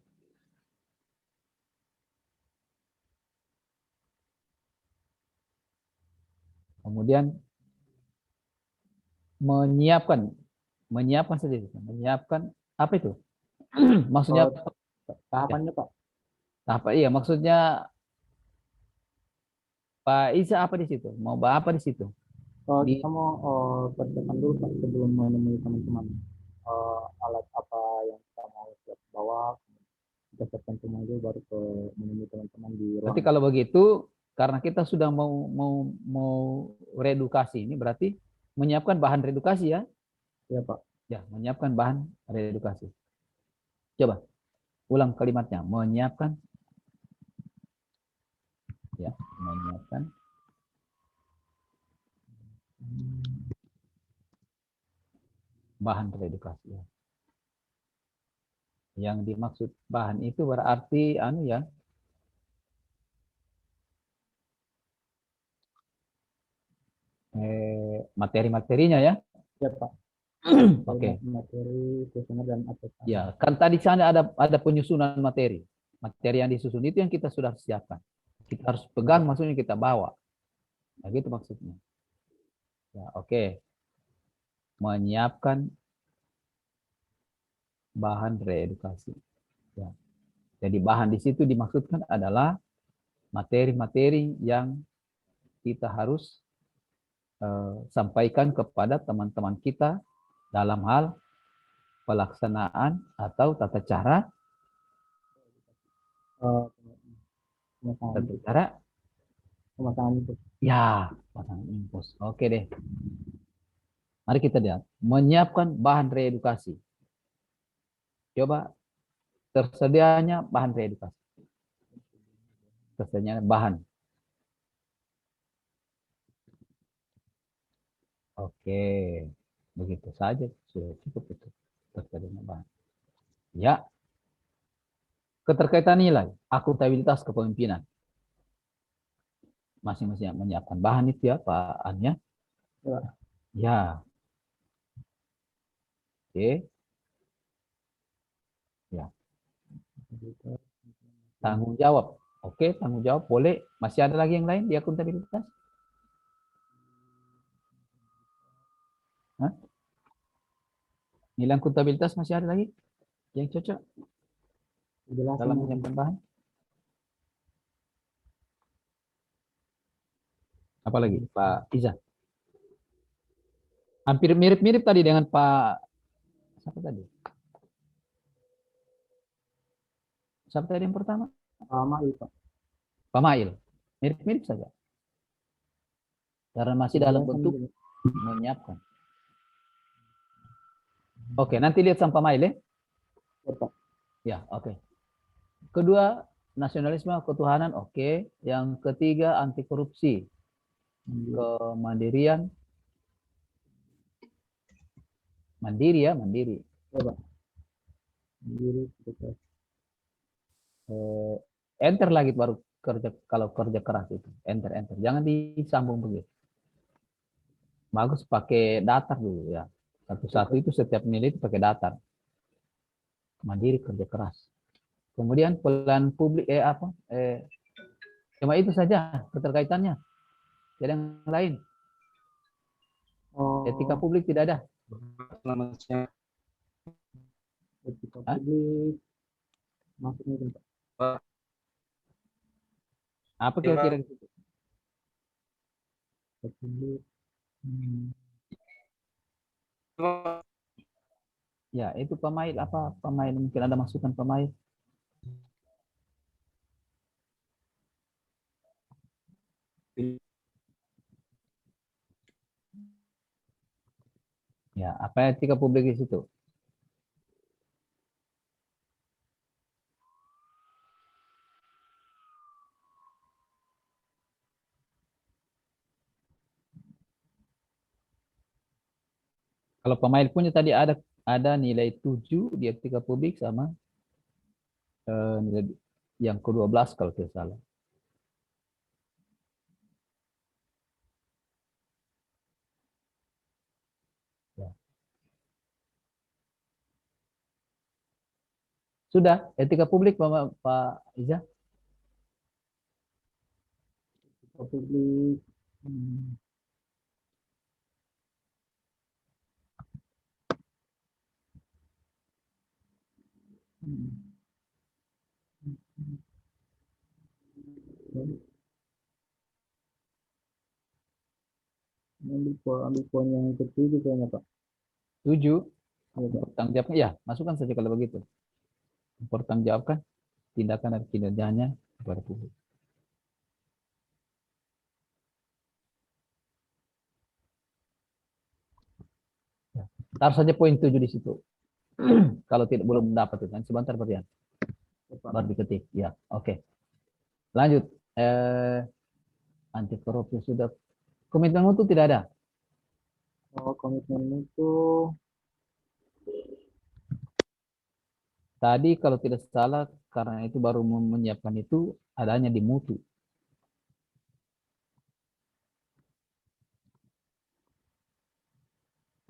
Kemudian menyiapkan saja, menyiapkan apa itu? Maksudnya Tahapannya Pak. apa? Iya, maksudnya Pak Isa apa di situ? Mau apa di situ? Kita mau persiapan dulu Pak sebelum menemui teman-teman. Alat apa yang kita mau siap bawa, kita siapkan semua dulu baru ke menemui teman-teman di ruang. Berarti kalau begitu, karena kita sudah mau reedukasi ini, berarti menyiapkan bahan reedukasi ya? Ya Pak. Ya, menyiapkan bahan reedukasi. Coba ulang kalimatnya, menyiapkan. Ya, menyiapkan bahan reedukasi. Ya. Yang dimaksud bahan itu berarti ya. Materi-materinya ya. Ya Pak. Oke. Materi, kuesioner dan aplikasi. Ya, kan tadi sana ada penyusunan materi. Materi yang disusun itu yang kita sudah siapkan. Kita harus pegang, maksudnya kita bawa. Nah, gitu maksudnya. Ya, oke. Menyiapkan bahan reedukasi. Ya. Jadi bahan di situ dimaksudkan adalah materi-materi yang kita harus sampaikan kepada teman-teman kita dalam hal pelaksanaan atau tata cara pemasangan input. Ya, pemasangan input. Oke deh. Mari kita lihat. Menyiapkan bahan reedukasi. Coba tersedianya bahan reedukasi. Tersedianya bahan. Oke. Begitu saja. Sudah cukup itu. Ya, keterkaitan nilai, akuntabilitas kepemimpinan. Masing-masing yang menyiapkan bahan itu ya, Pak Anya. Ya. Oke. Ya. Tanggung jawab. Oke, tanggung jawab boleh. Masih ada lagi yang lain di akuntabilitas? Hah? Nilai akuntabilitas masih ada lagi yang cocok dalam menyiapkan bahan? Apalagi Pak Iza? Hampir mirip-mirip tadi dengan Pak siapa tadi? Siapa tadi yang pertama? Pak Mail. Mirip-mirip saja. Karena masih dalam bentuk menyiapkan. Oke, nanti lihat sama Pak Mail ya. Ya, oke. Kedua, nasionalisme ketuhanan, oke. Yang ketiga, anti korupsi. Kemandirian. Mandiri ya, mandiri. Enter lagi baru kerja, kalau kerja keras itu. Enter. Jangan disambung begitu. Bagus pakai datar dulu ya. Satu-satu itu setiap nilai itu pakai datar. Mandiri, kerja keras. Kemudian pelan publik cuma itu saja keterkaitannya. Tidak ada yang lain. Etika publik tidak ada. Selamat siang. Etika publik maksudnya itu, Pak. Apa Ya, kira-kira? publik. Ya, itu pemain apa? Pemain mungkin ada masukan pemain. Ya, apa etika publik di situ? Kalau pemain punya tadi ada nilai 7 di etika publik sama nilai yang ke-12 kalau tidak salah. Ya. Sudah, etika publik Pak Iza? Etika publik. Ambil poin yang ketujuh kayaknya Pak. 7. Pertanggungjawabkan, ya, masukkan saja kalau begitu. Pertanggungjawabkan tindakan dan kinerjanya kepada publik. Ya. Taruh saja poin 7 di situ. Kalau belum dapat itu, sebentar berlian. Baru diketik. Ya, oke. Lanjut. Anti korupsi sudah. Komitmen mutu tidak ada. Komitmen mutu. Tadi kalau tidak salah, karena itu baru menyiapkan itu, adanya di mutu.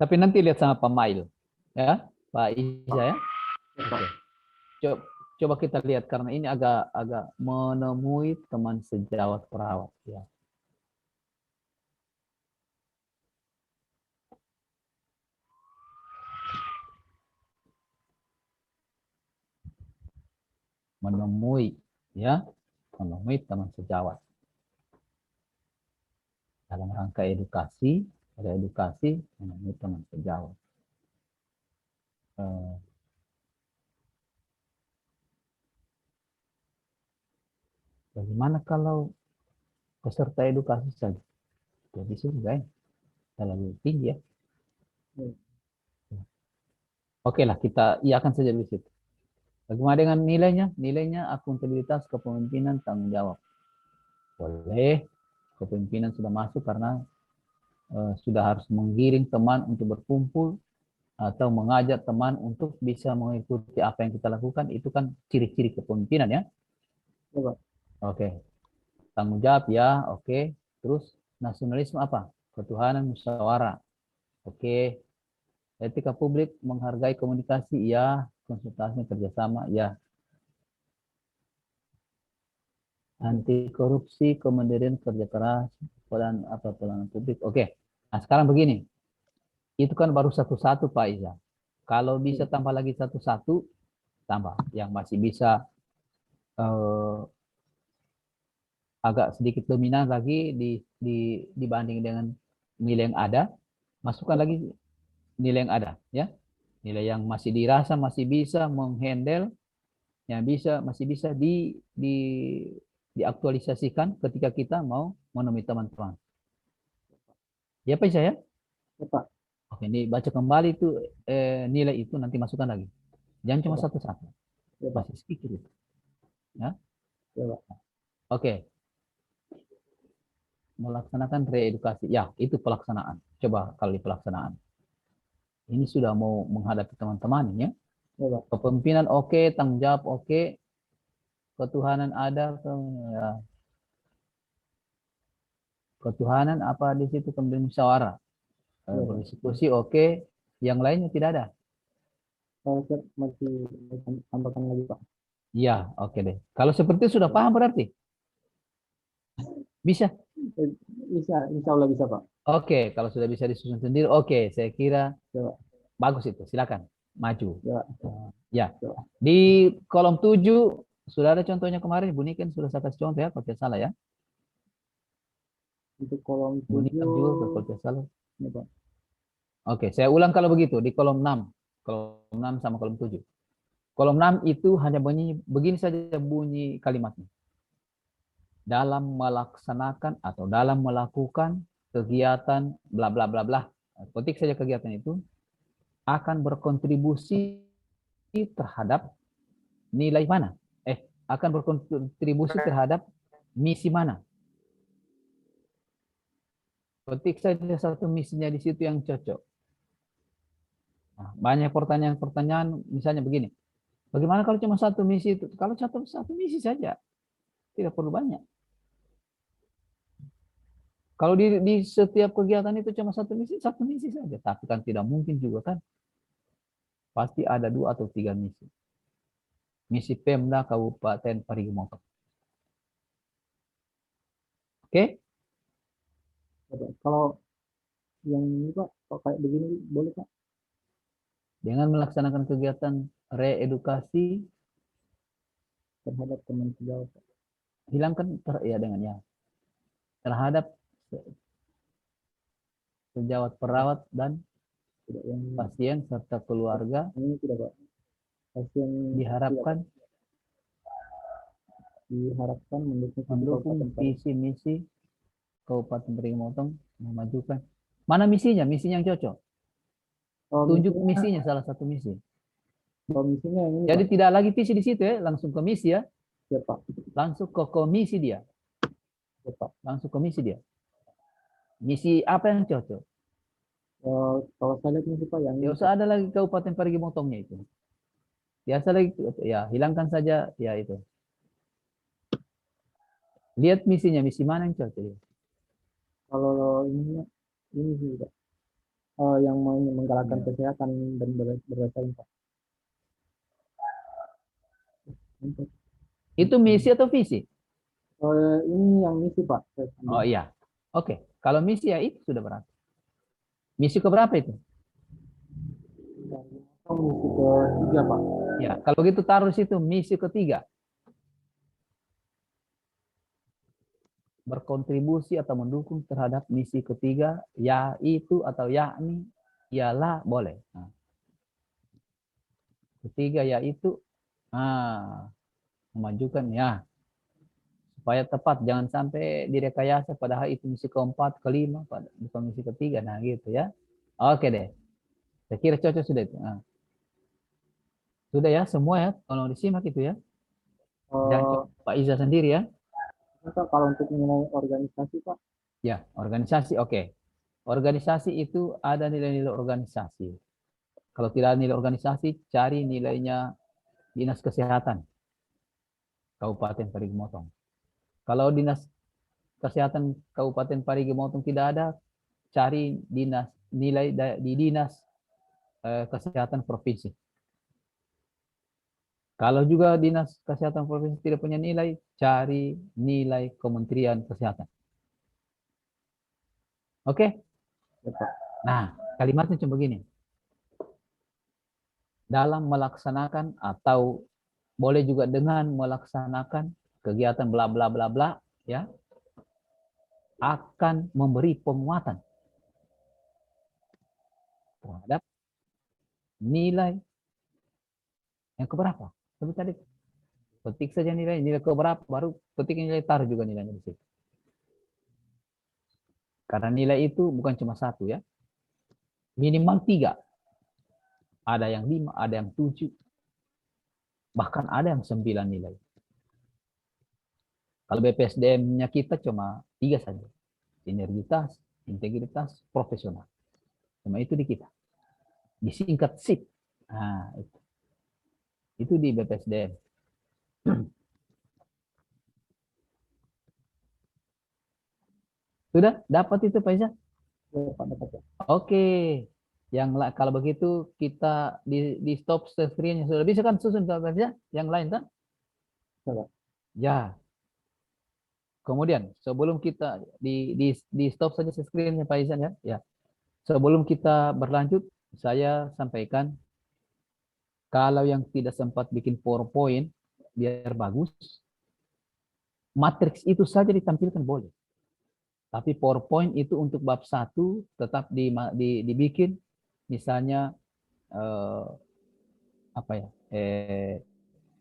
Tapi nanti lihat sama Pak Mail. Ya, Pak Iza ya. Oke. Coba kita lihat, karena ini agak menemui teman sejawat perawat. Ya. Menemui teman sejawat dalam rangka edukasi, menemui teman sejawat. Bagaimana kalau peserta edukasi saja? Jadi sudah lebih tinggi ya. Oke lah, kita iakan saja di situ. Bagaimana dengan nilainya? Nilainya akuntabilitas kepemimpinan tanggung jawab. Boleh, kepemimpinan sudah masuk karena sudah harus menggiring teman untuk berkumpul atau mengajak teman untuk bisa mengikuti apa yang kita lakukan, itu kan ciri-ciri kepemimpinan ya. Ya, Pak. Oke. Tanggung jawab ya, oke. Terus nasionalisme apa? Ketuhanan musyawarah. Oke. Etika publik, menghargai komunikasi ya, konsultasi kerjasama ya. Anti korupsi, kemandirian, kerja keras, peran apa pelayanan publik. Oke. Nah, sekarang begini. Itu kan baru satu-satu Pak Iza. Kalau bisa tambah lagi satu-satu, tambah. Yang masih bisa agak sedikit dominan lagi dibanding dengan nilai yang ada, masukkan lagi nilai yang ada, ya. Nilai yang masih dirasa masih bisa menghandle, yang masih bisa diaktualisasikan ketika kita mau menemui teman-teman. Ya Pak Iza ya? Ya, Pak. Oke, ini baca kembali itu nilai itu, nanti masukkan lagi. Jangan cuma Ya, satu-satu. Ya, Pak. Masih sedikit itu. Ya. Ya, Pak. Oke. Melaksanakan reedukasi. Ya, itu pelaksanaan. Coba kalau di pelaksanaan. Ini sudah mau menghadapi teman-teman ya. Ya, Pak. Kepemimpinan oke, tanggung jawab oke, ketuhanan ada, ya. Ketuhanan apa di situ, kemudian musyawarah. Ya, Pak. Berdiskusi oke, yang lainnya tidak ada. Kalau saya masih tambahkan lagi, Pak. Iya, oke deh. Kalau seperti itu sudah paham berarti? Bisa? Insya Allah bisa, Pak. Oke, kalau sudah bisa disusun sendiri, oke. Saya kira Ya, Pak. bagus itu. Silakan, maju. Ya, Pak. Ya, Ya, Pak. di kolom 7 sudah ada contohnya kemarin. Bu Niken sudah saya kasih contoh ya, kalau tidak salah ya. Untuk kolom Bu Niken juga 7, kalau tidak salah. ya, Pak. Oke, saya ulang kalau begitu di kolom 6. Kolom 6 sama kolom 7. Kolom 6 itu hanya begini saja bunyi kalimatnya. Dalam melaksanakan atau dalam melakukan kegiatan bla bla bla bla. Ketik saja kegiatan itu akan berkontribusi terhadap nilai mana? Akan berkontribusi terhadap misi mana? Ketik saja satu misinya di situ yang cocok. Nah, banyak pertanyaan-pertanyaan, misalnya begini. Bagaimana kalau cuma satu misi itu? Kalau satu misi saja, tidak perlu banyak. Kalau di setiap kegiatan itu cuma satu misi saja. Tapi kan tidak mungkin juga kan. Pasti ada 2 atau 3 misi. Misi Pemda Kabupaten Parigi Motong. Oke? Ya, Pak. Kalau yang ini, Pak, kalau kayak begini boleh, Pak? Dengan melaksanakan kegiatan reedukasi, Terhadap teman sejawat, Pak. hilangkan terhadap sejawat perawat dan Tidak yang pasien serta keluarga ini tidak, Pak. Pasien diharapkan mendukung visi misi Kabupaten Parigi Motong memajukan. Mana misinya? Misinya yang cocok. Tunjuk misinya, salah satu misi. Misinya yang ini, Jadi Pak. tidak lagi visi di situ ya, langsung ke misi ya. Ya, Pak. Langsung ke komisi dia. Ya, Pak. Langsung ke misi dia. Misi apa yang cocok? Kalau saya lihat misi, Pak, yang Ya ini, usah ada lagi Kabupaten Parigi Motongnya itu. Biasa lagi ya, hilangkan saja ya itu. Lihat misinya, misi mana yang cocok ya. kalau ini sih, Pak. Yang menggalakkan Ya. kesehatan dan berdasarkan, Pak. Itu misi atau visi? Ini yang misi, Pak. Oh iya. Oke. Kalau misi ya itu sudah berarti. Misi keberapa itu? Misi ketiga, Pak. Ya, kalau gitu taruh di situ misi ketiga. Berkontribusi atau mendukung terhadap misi ketiga, yaitu atau yakni, ialah boleh. Nah. Ketiga yaitu memajukan ya, supaya tepat, jangan sampai direkayasa padahal itu misi keempat, kelima, bukan misi ketiga. Nah gitu ya. Oke deh. Saya kira cocok sudah itu. Nah. Sudah ya semua ya, tolong disimak itu ya. Dan Pak Iza sendiri ya. Pak, kalau untuk mengenai organisasi, Pak. Ya, organisasi oke. Organisasi itu ada nilai-nilai organisasi. Kalau tidak ada nilai organisasi, cari nilainya Dinas Kesehatan Kabupaten Parigi Motong. Kalau Dinas Kesehatan Kabupaten Parigi Motong tidak ada, cari nilai di Dinas Kesehatan Provinsi. Kalau juga Dinas Kesehatan Provinsi tidak punya nilai, cari nilai Kementerian Kesehatan. Oke? Nah, kalimatnya cuma begini. Dalam melaksanakan atau boleh juga dengan melaksanakan kegiatan bla bla bla bla, ya, akan memberi penguatan terhadap nilai yang keberapa. Seperti tadi, petik saja nilai keberapa, baru petik nilai, taruh juga nilainya di situ. Karena nilai itu bukan cuma satu, ya, minimal 3. Ada yang 5, ada yang 7, bahkan ada yang 9 nilai. Kalau BPSDM-nya kita cuma 3 saja. Sinergitas, integritas, profesional. Cuma itu di kita. Disingkat SIP. Nah, itu di BPSDM. Sudah dapat itu Pak Isa? Oke. Kalau begitu kita di stop screen-nya. Sudah bisa kan susun Pak Isa? Yang lain kan? Ya. Kemudian sebelum kita di stop saja screen-nya Pak Izan, ya. Ya. Sebelum kita berlanjut, saya sampaikan kalau yang tidak sempat bikin PowerPoint biar bagus, matriks itu saja ditampilkan boleh. Tapi PowerPoint itu untuk bab 1 tetap dibikin, misalnya apa ya?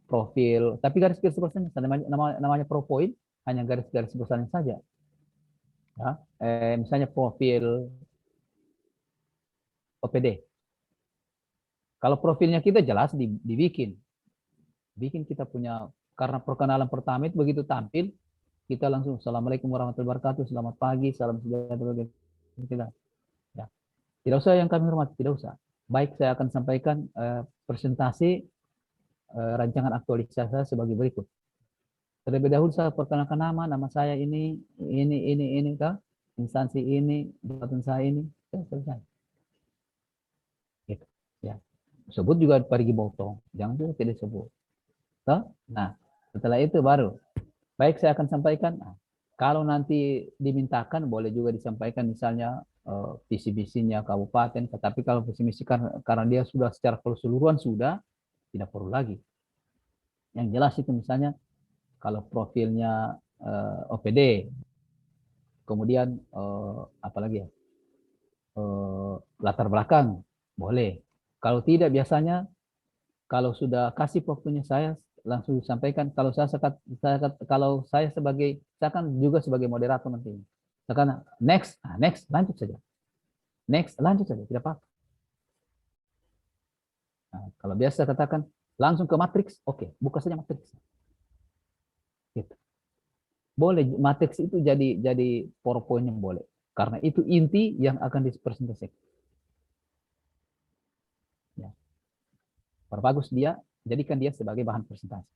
Profil, tapi garis-garis besarnya namanya PowerPoint, hanya garis-garis besarnya saja. Ya, misalnya profil OPD. Kalau profilnya kita jelas dibikin. Bikin kita punya, karena perkenalan pertama itu begitu tampil, kita langsung Assalamualaikum warahmatullahi wabarakatuh, selamat pagi, salam sejahtera. Ya. Tidak usah yang kami hormati, tidak usah. Baik, saya akan sampaikan presentasi rancangan aktualisasi sebagai berikut. Terlebih dahulu saya perkenalkan nama saya ini, instansi ini, jabatan saya ini, selesai. Gitu. Ya. Sebut juga Parigi Motong, jangan juga tidak sebut. Nah, setelah itu baru, baik saya akan sampaikan. Nah, kalau nanti dimintakan, boleh juga disampaikan misalnya visi misinya kabupaten. Tetapi kalau visi misi karena dia sudah secara keseluruhan sudah, tidak perlu lagi. Yang jelas itu misalnya kalau profilnya OPD, kemudian apalagi ya, latar belakang, boleh. Kalau tidak, biasanya kalau sudah kasih waktunya saya langsung disampaikan. Kalau saya kan juga sebagai moderator nanti. Sekarang next lanjut saja. Next lanjut saja, tidak apa-apa. Nah, kalau biasa katakan langsung ke matriks, oke, buka saja matriks. Gitu. Boleh matriks itu jadi PowerPoint-nya boleh. Karena itu inti yang akan dipresentasikan. Ya. Perbagus dia, jadikan dia sebagai bahan presentasi.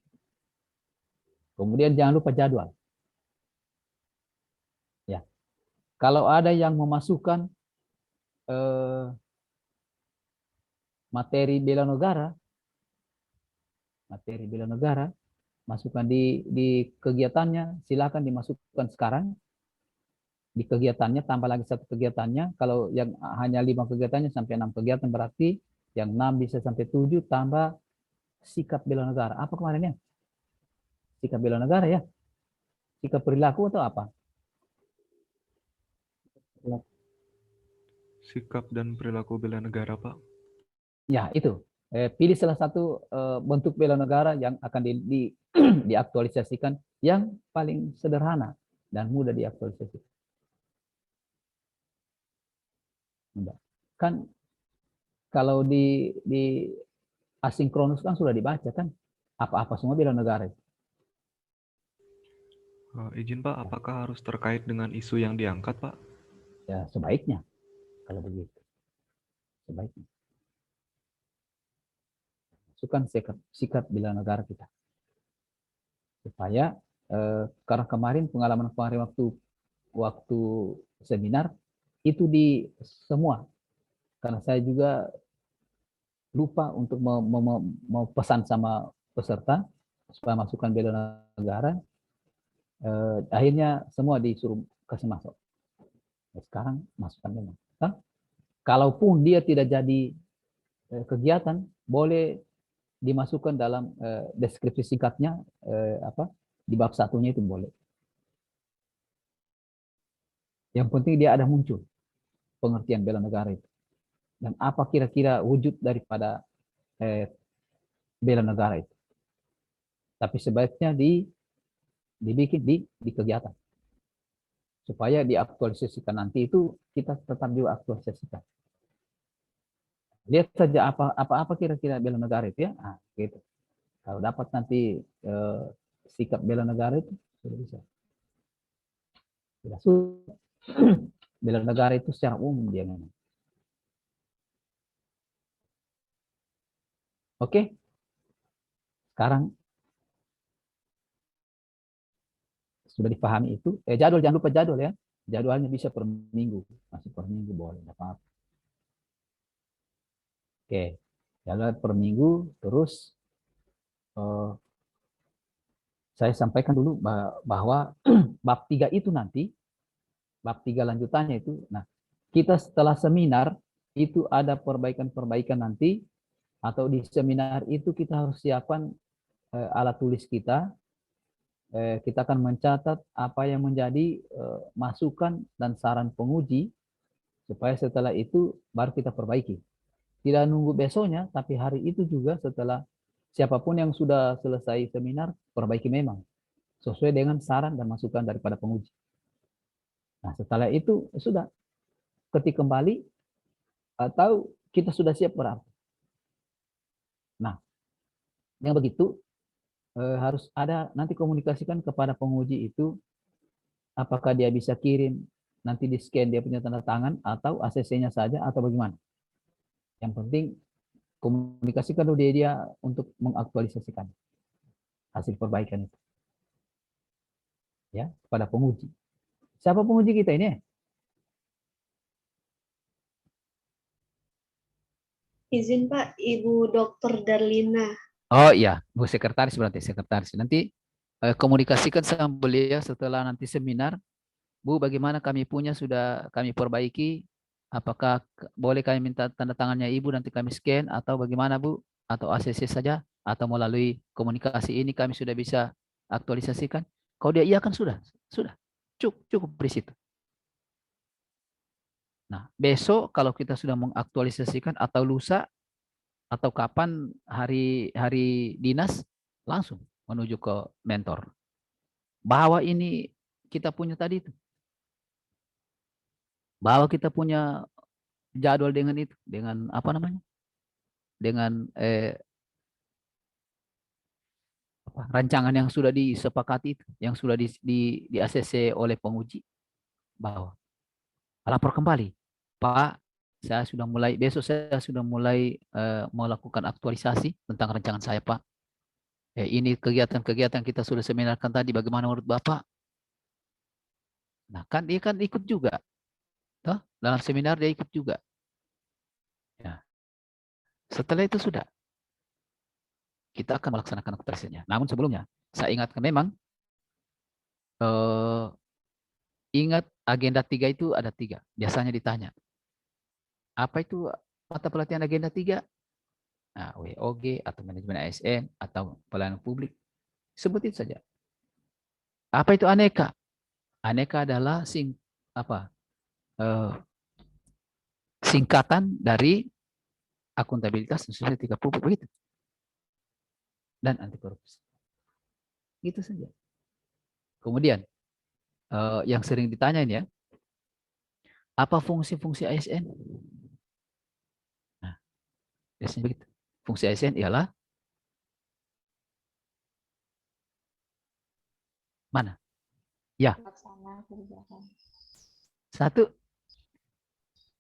Kemudian jangan lupa jadwal. Ya. Kalau ada yang memasukkan materi bela negara, masukkan di kegiatannya, silakan dimasukkan sekarang. Di kegiatannya, tambah lagi 1 kegiatannya. Kalau yang hanya 5 kegiatannya sampai 6 kegiatan, berarti yang 6 bisa sampai 7, tambah sikap bela negara. Apa kemarin ya? Sikap bela negara ya? Sikap perilaku atau apa? Sikap dan perilaku bela negara, Pak. Ya, itu. Pilih salah satu bentuk bela negara yang akan diaktualisasikan, yang paling sederhana dan mudah diaktualisasikan. Kan kalau di asinkronus kan sudah dibaca kan, apa-apa semua bela negara. Izin Pak, apakah harus terkait dengan isu yang diangkat, Pak? Ya, sebaiknya kalau begitu. Sebaiknya. masukkan sikap bela negara kita. Supaya karena kemarin pengalaman waktu seminar itu di semua, karena saya juga lupa untuk mau pesan sama peserta supaya masukkan bela negara, akhirnya semua disuruh kasih masuk. Sekarang masukkan memang. Kalaupun dia tidak jadi kegiatan, boleh dimasukkan dalam deskripsi singkatnya, di bab satunya itu boleh. Yang penting dia ada muncul pengertian bela negara itu. Dan apa kira-kira wujud daripada bela negara itu. Tapi sebaiknya dibikin di kegiatan. Supaya diaktualisasikan nanti itu kita tetap juga aktualisasikan. Lihat saja apa kira-kira bela negara itu ya. Nah, gitu. Kalau dapat nanti sikap bela negara itu sudah bisa. Sudah. Bela negara itu secara umum dia memang. Oke. Sekarang sudah dipahami itu. Jadwal, jangan lupa jadwal ya. Jadwalnya bisa per minggu. Masih per minggu boleh, enggak apa-apa. Oke. Jadwal per minggu, terus saya sampaikan dulu bahwa bab 3 itu nanti, bab 3 lanjutannya itu, nah, kita setelah seminar itu ada perbaikan-perbaikan nanti, atau di seminar itu kita harus siapkan alat tulis kita. Kita akan mencatat apa yang menjadi masukan dan saran penguji, supaya setelah itu baru kita perbaiki. Tidak nunggu besoknya, tapi hari itu juga setelah siapapun yang sudah selesai seminar, perbaiki memang sesuai dengan saran dan masukan daripada penguji. Nah, setelah itu sudah ketik kembali atau kita sudah siap berarti. Nah, yang begitu harus ada nanti komunikasikan kepada penguji itu, apakah dia bisa kirim nanti di scan dia punya tanda tangan atau ACC-nya saja atau bagaimana. Yang penting komunikasikan dulu dia untuk mengaktualisasikan hasil perbaikan itu ya kepada penguji. Siapa penguji kita ini? Izin Pak, Ibu Dr. Darlina. Oh iya, Bu Sekretaris berarti, Sekretaris. Nanti komunikasikan sama beliau setelah nanti seminar. Bu, bagaimana kami punya sudah kami perbaiki, apakah boleh kami minta tanda tangannya Ibu, nanti kami scan, atau bagaimana Bu? Atau ACC saja, atau melalui komunikasi ini kami sudah bisa aktualisasikan. Kalau dia iya kan sudah. Cukup di situ. Nah, besok kalau kita sudah mengaktualisasikan atau lusa, atau kapan hari dinas, langsung menuju ke mentor. Bahwa ini kita punya tadi itu. Bahwa kita punya jadwal dengan itu, dengan apa namanya? Dengan rancangan yang sudah disepakati itu, yang sudah di ACC oleh penguji. Bahwa lapor kembali, Pak, saya sudah mulai, besok saya sudah mulai melakukan aktualisasi tentang rancangan saya, Pak. Ini kegiatan-kegiatan kita sudah seminarkan tadi, bagaimana menurut Bapak? Nah, kan dia kan ikut juga. Toh, dalam seminar dia ikut juga. Ya. Setelah itu sudah. Kita akan melaksanakan aktualisasinya. Namun sebelumnya, saya ingatkan memang, ingat agenda 3 itu ada 3. Biasanya ditanya. Apa itu mata pelatihan agenda 3? Nah, WOG atau manajemen ASN atau pelayanan publik. Sebut itu saja. Apa itu aneka? Aneka adalah singkatan dari akuntabilitas dan etika publik, begitu. Dan anti korupsi. Gitu saja. Kemudian yang sering ditanyain ya, apa fungsi-fungsi ASN? Nah, biasanya begitu. Fungsi ASN ialah mana? Ya. Pelaksana kebijakan. Satu.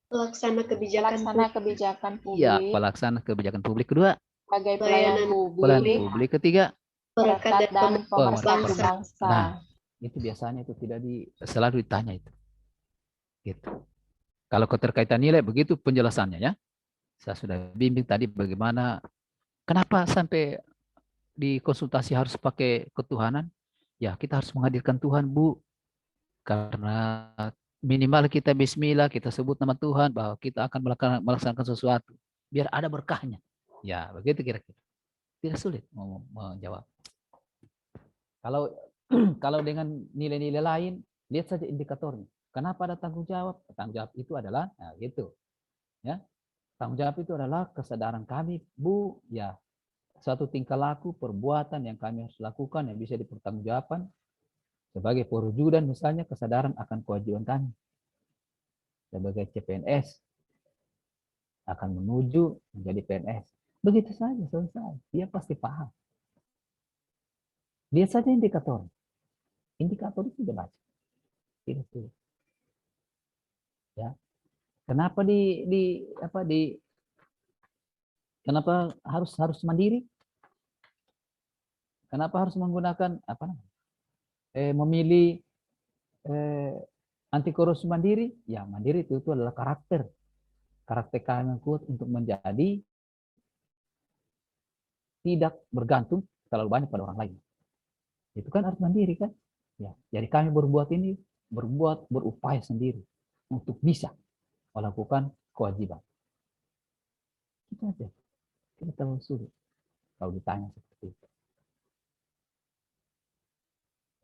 Pelaksana kebijakan publik. Iya, pelaksana kebijakan publik. Kedua. sebagai pelayan Pelayan publik, publik. Ketiga, perekat dan pemersatu pemersatu bangsa. Nah, itu biasanya itu tidak selalu ditanya itu. Gitu. Kalau keterkaitan nilai begitu penjelasannya ya. Saya sudah bimbing tadi bagaimana, kenapa sampai di konsultasi harus pakai ketuhanan. Ya, kita harus menghadirkan Tuhan, Bu. Karena minimal kita bismillah, kita sebut nama Tuhan bahwa kita akan melaksanakan sesuatu. Biar ada berkahnya. Ya, begitu kira-kira. Tidak sulit mau menjawab. Kalau kalau dengan nilai-nilai lain, lihat saja indikatornya. Kenapa ada tanggung jawab? Tanggung jawab itu adalah, nah gitu. Ya. Tanggung jawab itu adalah kesadaran kami, Bu, ya. Satu tingkah laku, perbuatan yang kami harus lakukan yang bisa dipertanggungjawabkan sebagai perwujudan misalnya kesadaran akan kewajiban kami. Sebagai CPNS akan menuju menjadi PNS. Begitu saja selesai. Dia pasti paham. Lihat saja indikator. Indikator itu sudah baca. Itu. Ya. Kenapa kenapa harus mandiri? Kenapa harus menggunakan memilih anti korupsi mandiri? Ya, mandiri itu adalah karakter kami yang kuat untuk menjadi tidak bergantung terlalu banyak pada orang lain. Itu kan harus mandiri kan? Ya, jadi kami berupaya sendiri untuk bisa melakukan kewajiban. Itu aja. Kita terlalu sulit kalau ditanya seperti itu.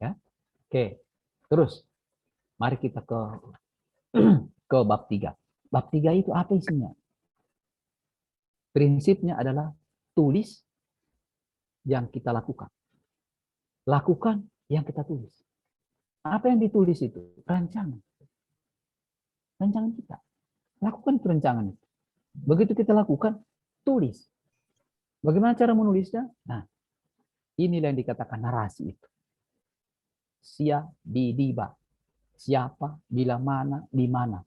Ya, oke. Terus, mari kita ke bab 3. Bab 3 itu apa isinya? Prinsipnya adalah tulis yang kita lakukan. Lakukan yang kita tulis. Apa yang ditulis itu? Rancangan. Rancangan kita. Lakukan perencanaan itu. Begitu kita lakukan, tulis. Bagaimana cara menulisnya? Nah, inilah yang dikatakan narasi itu. Bidiba. Siapa, bila mana, di mana.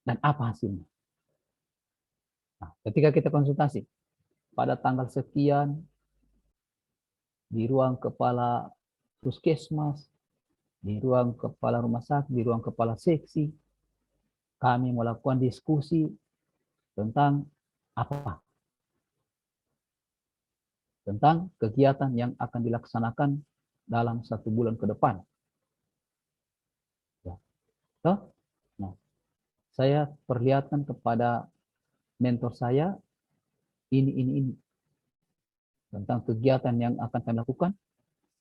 Dan apa hasilnya. Nah, ketika kita konsultasi, pada tanggal sekian, di ruang kepala puskesmas, di ruang kepala rumah sakit, di ruang kepala seksi, kami melakukan diskusi tentang apa? Tentang kegiatan yang akan dilaksanakan dalam 1 bulan ke depan. Ya. Nah, saya perlihatkan kepada mentor saya ini. Tentang kegiatan yang akan kami lakukan,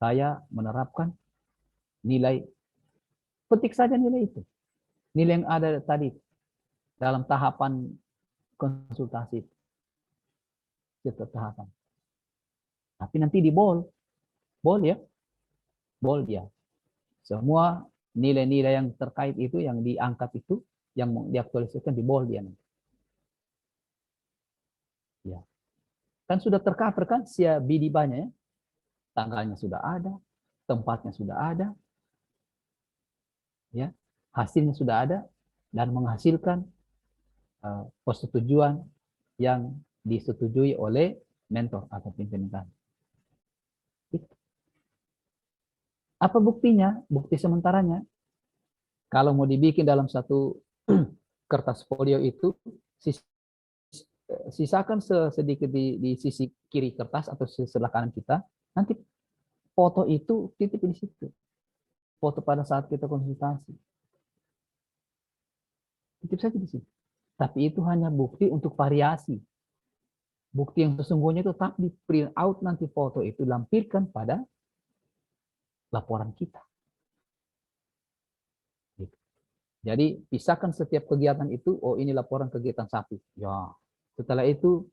saya menerapkan nilai, petik saja nilai itu. Nilai yang ada tadi dalam tahapan konsultasi. Setiap tahapan. Tapi nanti di bold ya. Bold ya. Semua nilai-nilai yang terkait itu, yang diangkat itu, yang diaktualisasikan di bold dia nanti. Ya. Kan sudah tercover kan bidibanya ya. Tanggalnya sudah ada, tempatnya sudah ada, ya, hasilnya sudah ada, dan menghasilkan persetujuan yang disetujui oleh mentor atau pimpinan kami. Apa buktinya? Bukti sementaranya, kalau mau dibikin dalam satu kertas folio itu, sisakan sedikit di sisi kiri kertas atau sebelah kanan kita, nanti foto itu titip di situ. Foto pada saat kita konsultasi. Titip saja di situ. Tapi itu hanya bukti untuk variasi. Bukti yang sesungguhnya itu tetap di print out nanti foto itu lampirkan pada laporan kita. Gitu. Jadi pisahkan setiap kegiatan itu, oh ini laporan kegiatan 1. Ya. Setelah itu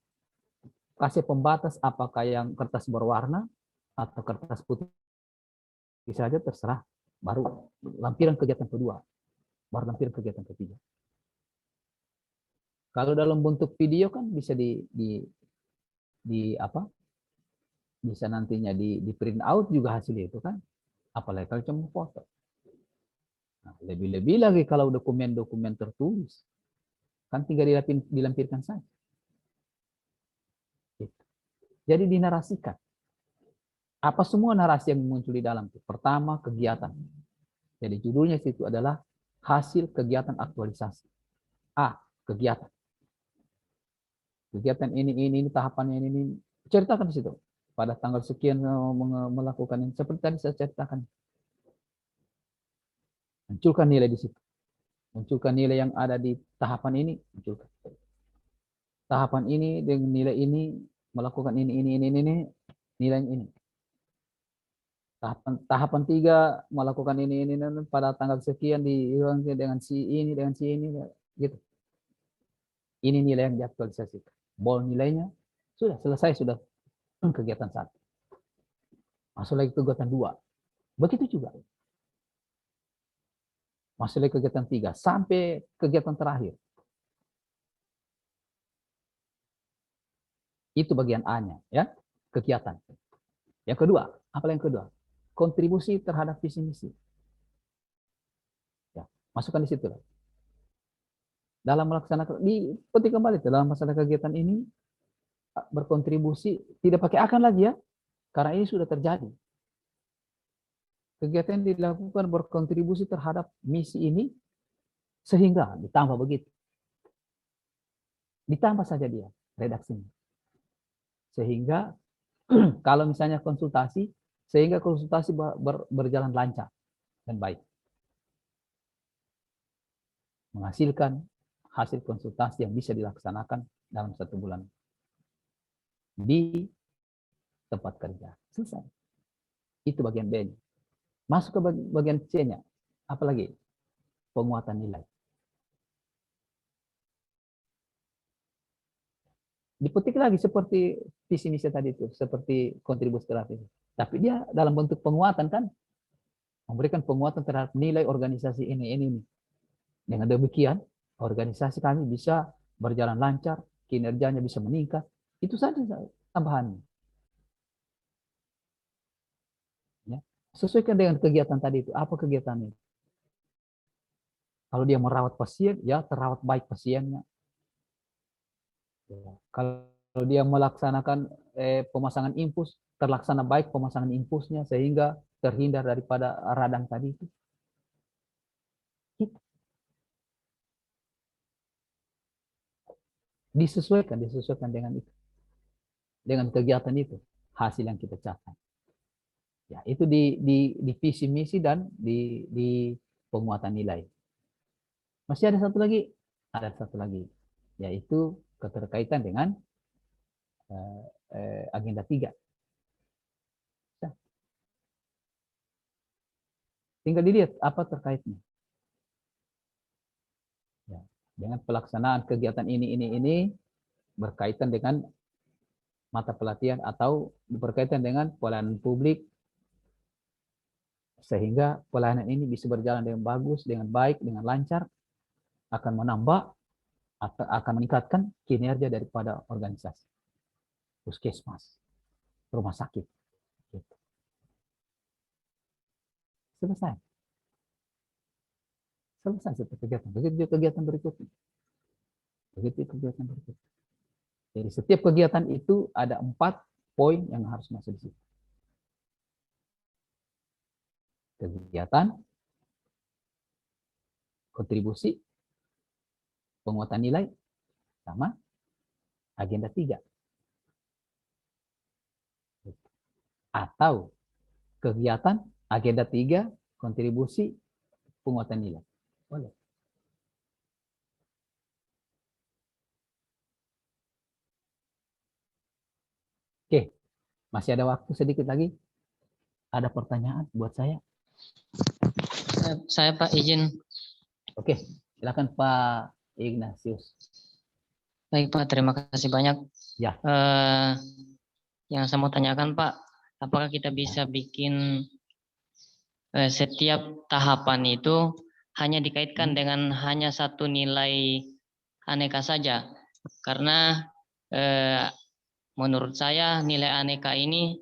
kasih pembatas apakah yang kertas berwarna atau kertas putih saja terserah. Baru lampiran kegiatan kedua, baru lampiran kegiatan ketiga. Kalau dalam bentuk video kan bisa bisa nantinya di print out juga hasil itu kan, apalagi kalau cuma foto. Nah, lebih-lebih lagi kalau dokumen-dokumen tertulis, kan tinggal dilampirkan saja. Gitu. Jadi dinarasikan. Apa semua narasi yang muncul di dalam itu? Pertama, kegiatan. Jadi judulnya itu adalah hasil kegiatan aktualisasi. A, kegiatan. Kegiatan ini tahapannya ini. Ceritakan di situ. Pada tanggal sekian melakukan ini. Seperti tadi saya ceritakan. Munculkan nilai di situ. Munculkan nilai yang ada di tahapan ini. Munculkan. Tahapan ini dengan nilai ini melakukan ini nilai ini. Tahapan 3 melakukan ini pada tanggal sekian dengan si ini gitu. Ini nilai yang diaktualisasikan. Bol nilainya sudah selesai, sudah kegiatan 1. Masuk lagi kegiatan 2. Begitu juga. Masuk lagi kegiatan 3 sampai kegiatan terakhir. Itu bagian A-nya, ya, kegiatan. Yang kedua, apa yang kedua? Kontribusi terhadap visi misi. Ya, masukkan di situ. Dalam melaksanakan, dipetik kembali dalam masalah kegiatan ini berkontribusi, tidak pakai akan lagi ya, karena ini sudah terjadi. Kegiatan yang dilakukan berkontribusi terhadap misi ini sehingga ditambah begitu. Ditambah saja dia redaksinya. Sehingga kalau misalnya konsultasi, sehingga konsultasi berjalan lancar dan baik. Menghasilkan hasil konsultasi yang bisa dilaksanakan dalam 1 bulan di tempat kerja. Selesai. Itu bagian B-nya. Masuk ke bagian C-nya. Apalagi? Penguatan nilai. Dipetik lagi seperti visi misi tadi itu, seperti kontribusi terapi. Tapi dia dalam bentuk penguatan kan, memberikan penguatan terhadap nilai organisasi ini. Dengan demikian, organisasi kami bisa berjalan lancar, kinerjanya bisa meningkat. Itu saja tambahannya. Ya. Sesuaikan dengan kegiatan tadi itu. Apa kegiatannya? Kalau dia merawat pasien, ya terawat baik pasiennya. Kalau dia melaksanakan pemasangan infus, terlaksana baik pemasangan infusnya sehingga terhindar daripada radang tadi itu. Disesuaikan dengan itu. Dengan kegiatan itu, hasil yang kita capai. Ya, itu di visi misi dan di penguatan nilai. Masih ada satu lagi? Ada satu lagi, yaitu keterkaitan dengan agenda 3. Nah, tinggal dilihat apa terkaitnya. Ya, dengan pelaksanaan kegiatan ini berkaitan dengan mata pelatihan atau berkaitan dengan pelayanan publik, sehingga pelayanan ini bisa berjalan dengan bagus, dengan baik, dengan lancar, akan menambah atau akan meningkatkan kinerja daripada organisasi, puskesmas, rumah sakit. Gitu. Selesai satu kegiatan. Begitu kegiatan berikutnya. Jadi setiap kegiatan itu ada 4 poin yang harus masuk di situ. Kegiatan, kontribusi, penguatan nilai, sama agenda 3. Atau kegiatan, agenda 3, kontribusi, penguatan nilai. Boleh. Oke, masih ada waktu sedikit lagi. Ada pertanyaan buat saya? Saya Pak izin. Oke, silakan Pak Ignatius. Baik Pak, terima kasih banyak. Ya. Yang saya mau tanyakan Pak, apakah kita bisa bikin setiap tahapan itu hanya dikaitkan dengan hanya satu nilai aneka saja? Karena menurut saya nilai aneka ini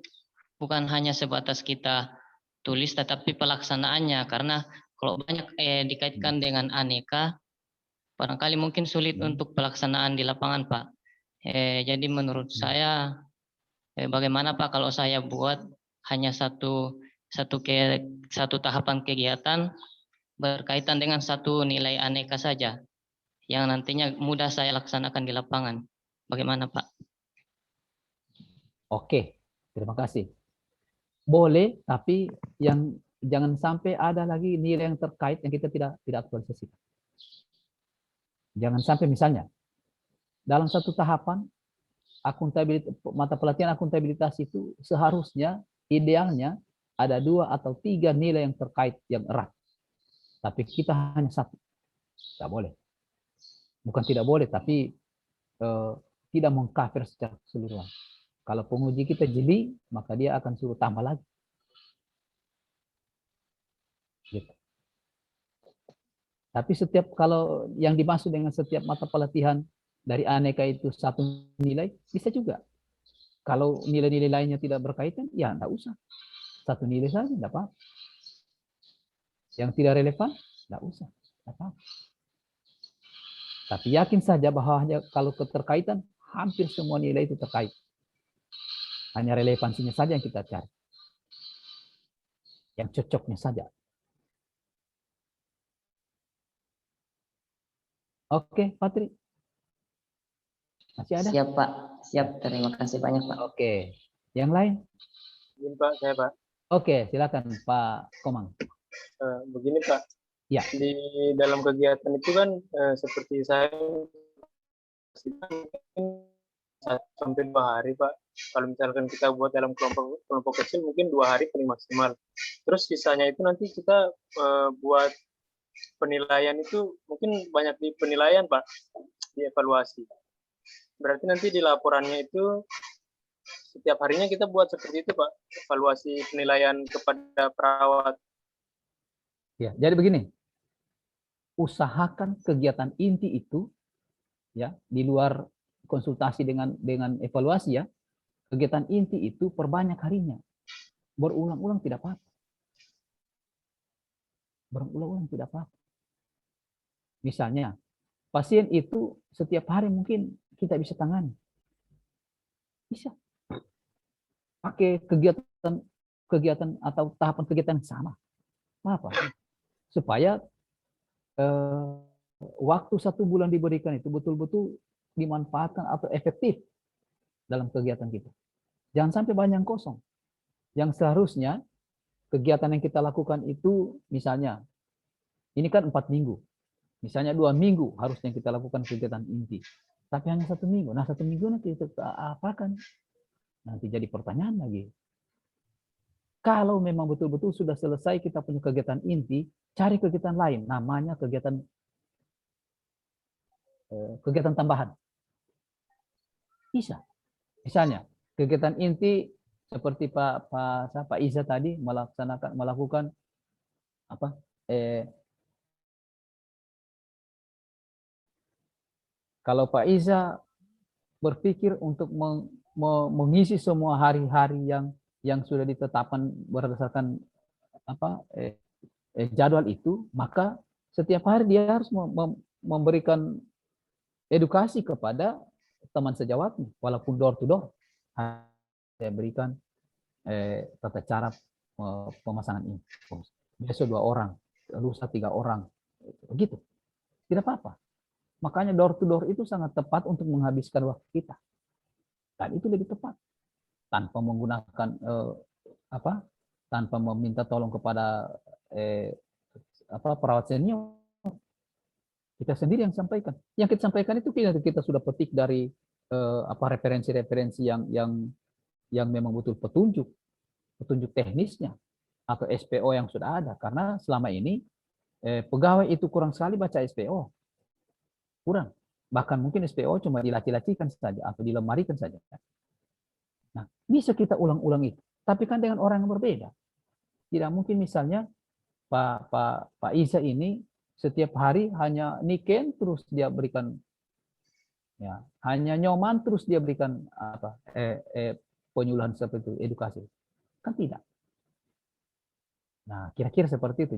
bukan hanya sebatas kita tulis, tetapi pelaksanaannya. Karena kalau banyak dikaitkan dengan aneka, barangkali mungkin sulit untuk pelaksanaan di lapangan, Pak. Jadi menurut saya bagaimana Pak kalau saya buat hanya satu tahapan kegiatan berkaitan dengan satu nilai aneka saja yang nantinya mudah saya laksanakan di lapangan. Bagaimana Pak? Oke, terima kasih. Boleh, tapi yang jangan sampai ada lagi nilai yang terkait yang kita tidak aktualisasikan. Jangan sampai misalnya dalam satu tahapan akuntabilitas, mata pelatihan akuntabilitas itu seharusnya idealnya ada 2 atau 3 nilai yang terkait yang erat. Tapi kita hanya 1. Tidak boleh. Bukan tidak boleh, tapi tidak mengcover secara keseluruhan. Kalau penguji kita jeli, maka dia akan suruh tambah lagi. Gitu. Tapi kalau yang dimaksud dengan setiap mata pelatihan dari aneka itu 1 nilai, bisa juga. Kalau nilai-nilai lainnya tidak berkaitan, ya enggak usah. 1 nilai saja, enggak apa-apa. Yang tidak relevan, enggak usah. Enggak apa-apa. Tapi yakin saja bahwa kalau keterkaitan, hampir semua nilai itu terkait. Hanya relevansinya saja yang kita cari. Yang cocoknya saja. Oke, Patri. Masih ada? Siap Pak, siap. Terima kasih banyak Pak. Oke. Yang lain? Begini Pak, saya Pak. Oke, silakan Pak Komang. Begini Pak, Ya. di dalam kegiatan itu kan seperti saya 1-2 hari Pak. Kalau misalkan kita buat dalam kelompok kecil mungkin 2 hari paling maksimal. Terus sisanya itu nanti kita buat penilaian itu mungkin banyak di penilaian Pak, di evaluasi. Berarti nanti di laporannya itu setiap harinya kita buat seperti itu Pak, evaluasi penilaian kepada perawat. Ya, jadi begini. Usahakan kegiatan inti itu ya, di luar konsultasi dengan evaluasi ya. Kegiatan inti itu perbanyak harinya. Berulang-ulang tidak apa-apa. Berulang-ulang tidak apa-apa. Misalnya, pasien itu setiap hari mungkin kita bisa tangani. Bisa. Pakai kegiatan atau tahapan kegiatan yang sama. Apa? Supaya waktu 1 bulan diberikan itu betul-betul dimanfaatkan atau efektif dalam kegiatan kita. Jangan sampai banyak yang kosong. Yang seharusnya kegiatan yang kita lakukan itu misalnya, ini kan 4 minggu. Misalnya 2 minggu harusnya kita lakukan kegiatan inti. Tapi hanya 1 minggu. Nah 1 minggu nanti kita apakan? Nanti jadi pertanyaan lagi. Kalau memang betul-betul sudah selesai kita punya kegiatan inti, cari kegiatan lain. Namanya kegiatan tambahan. Bisa. Misalnya, kegiatan inti seperti Pak Iza tadi melakukan apa? Kalau Pak Iza berpikir untuk mengisi semua hari-hari yang sudah ditetapkan berdasarkan apa jadwal itu, maka setiap hari dia harus memberikan edukasi kepada teman sejawatnya, walaupun door to door. Saya berikan tata cara pemasangan ini. Besok 2 orang, lusa 3 orang, begitu. Tidak apa-apa. Makanya door to door itu sangat tepat untuk menghabiskan waktu kita. Dan itu lebih tepat. Tanpa menggunakan tanpa meminta tolong kepada perawat senior. Kita sendiri yang sampaikan. Yang kita sampaikan itu kita sudah petik dari referensi-referensi yang memang betul petunjuk teknisnya atau SPO yang sudah ada. Karena selama ini pegawai itu kurang sekali baca SPO. Kurang. Bahkan mungkin SPO cuma dilaci-lacikan saja atau dilemarikan saja. Nah, bisa kita ulang-ulang itu. Tapi kan dengan orang yang berbeda. Tidak mungkin misalnya Pak Iza ini setiap hari hanya niken terus dia berikan ya, hanya nyoman terus dia berikan penyuluhan seperti itu, edukasi. Kan tidak. Nah, kira-kira seperti itu.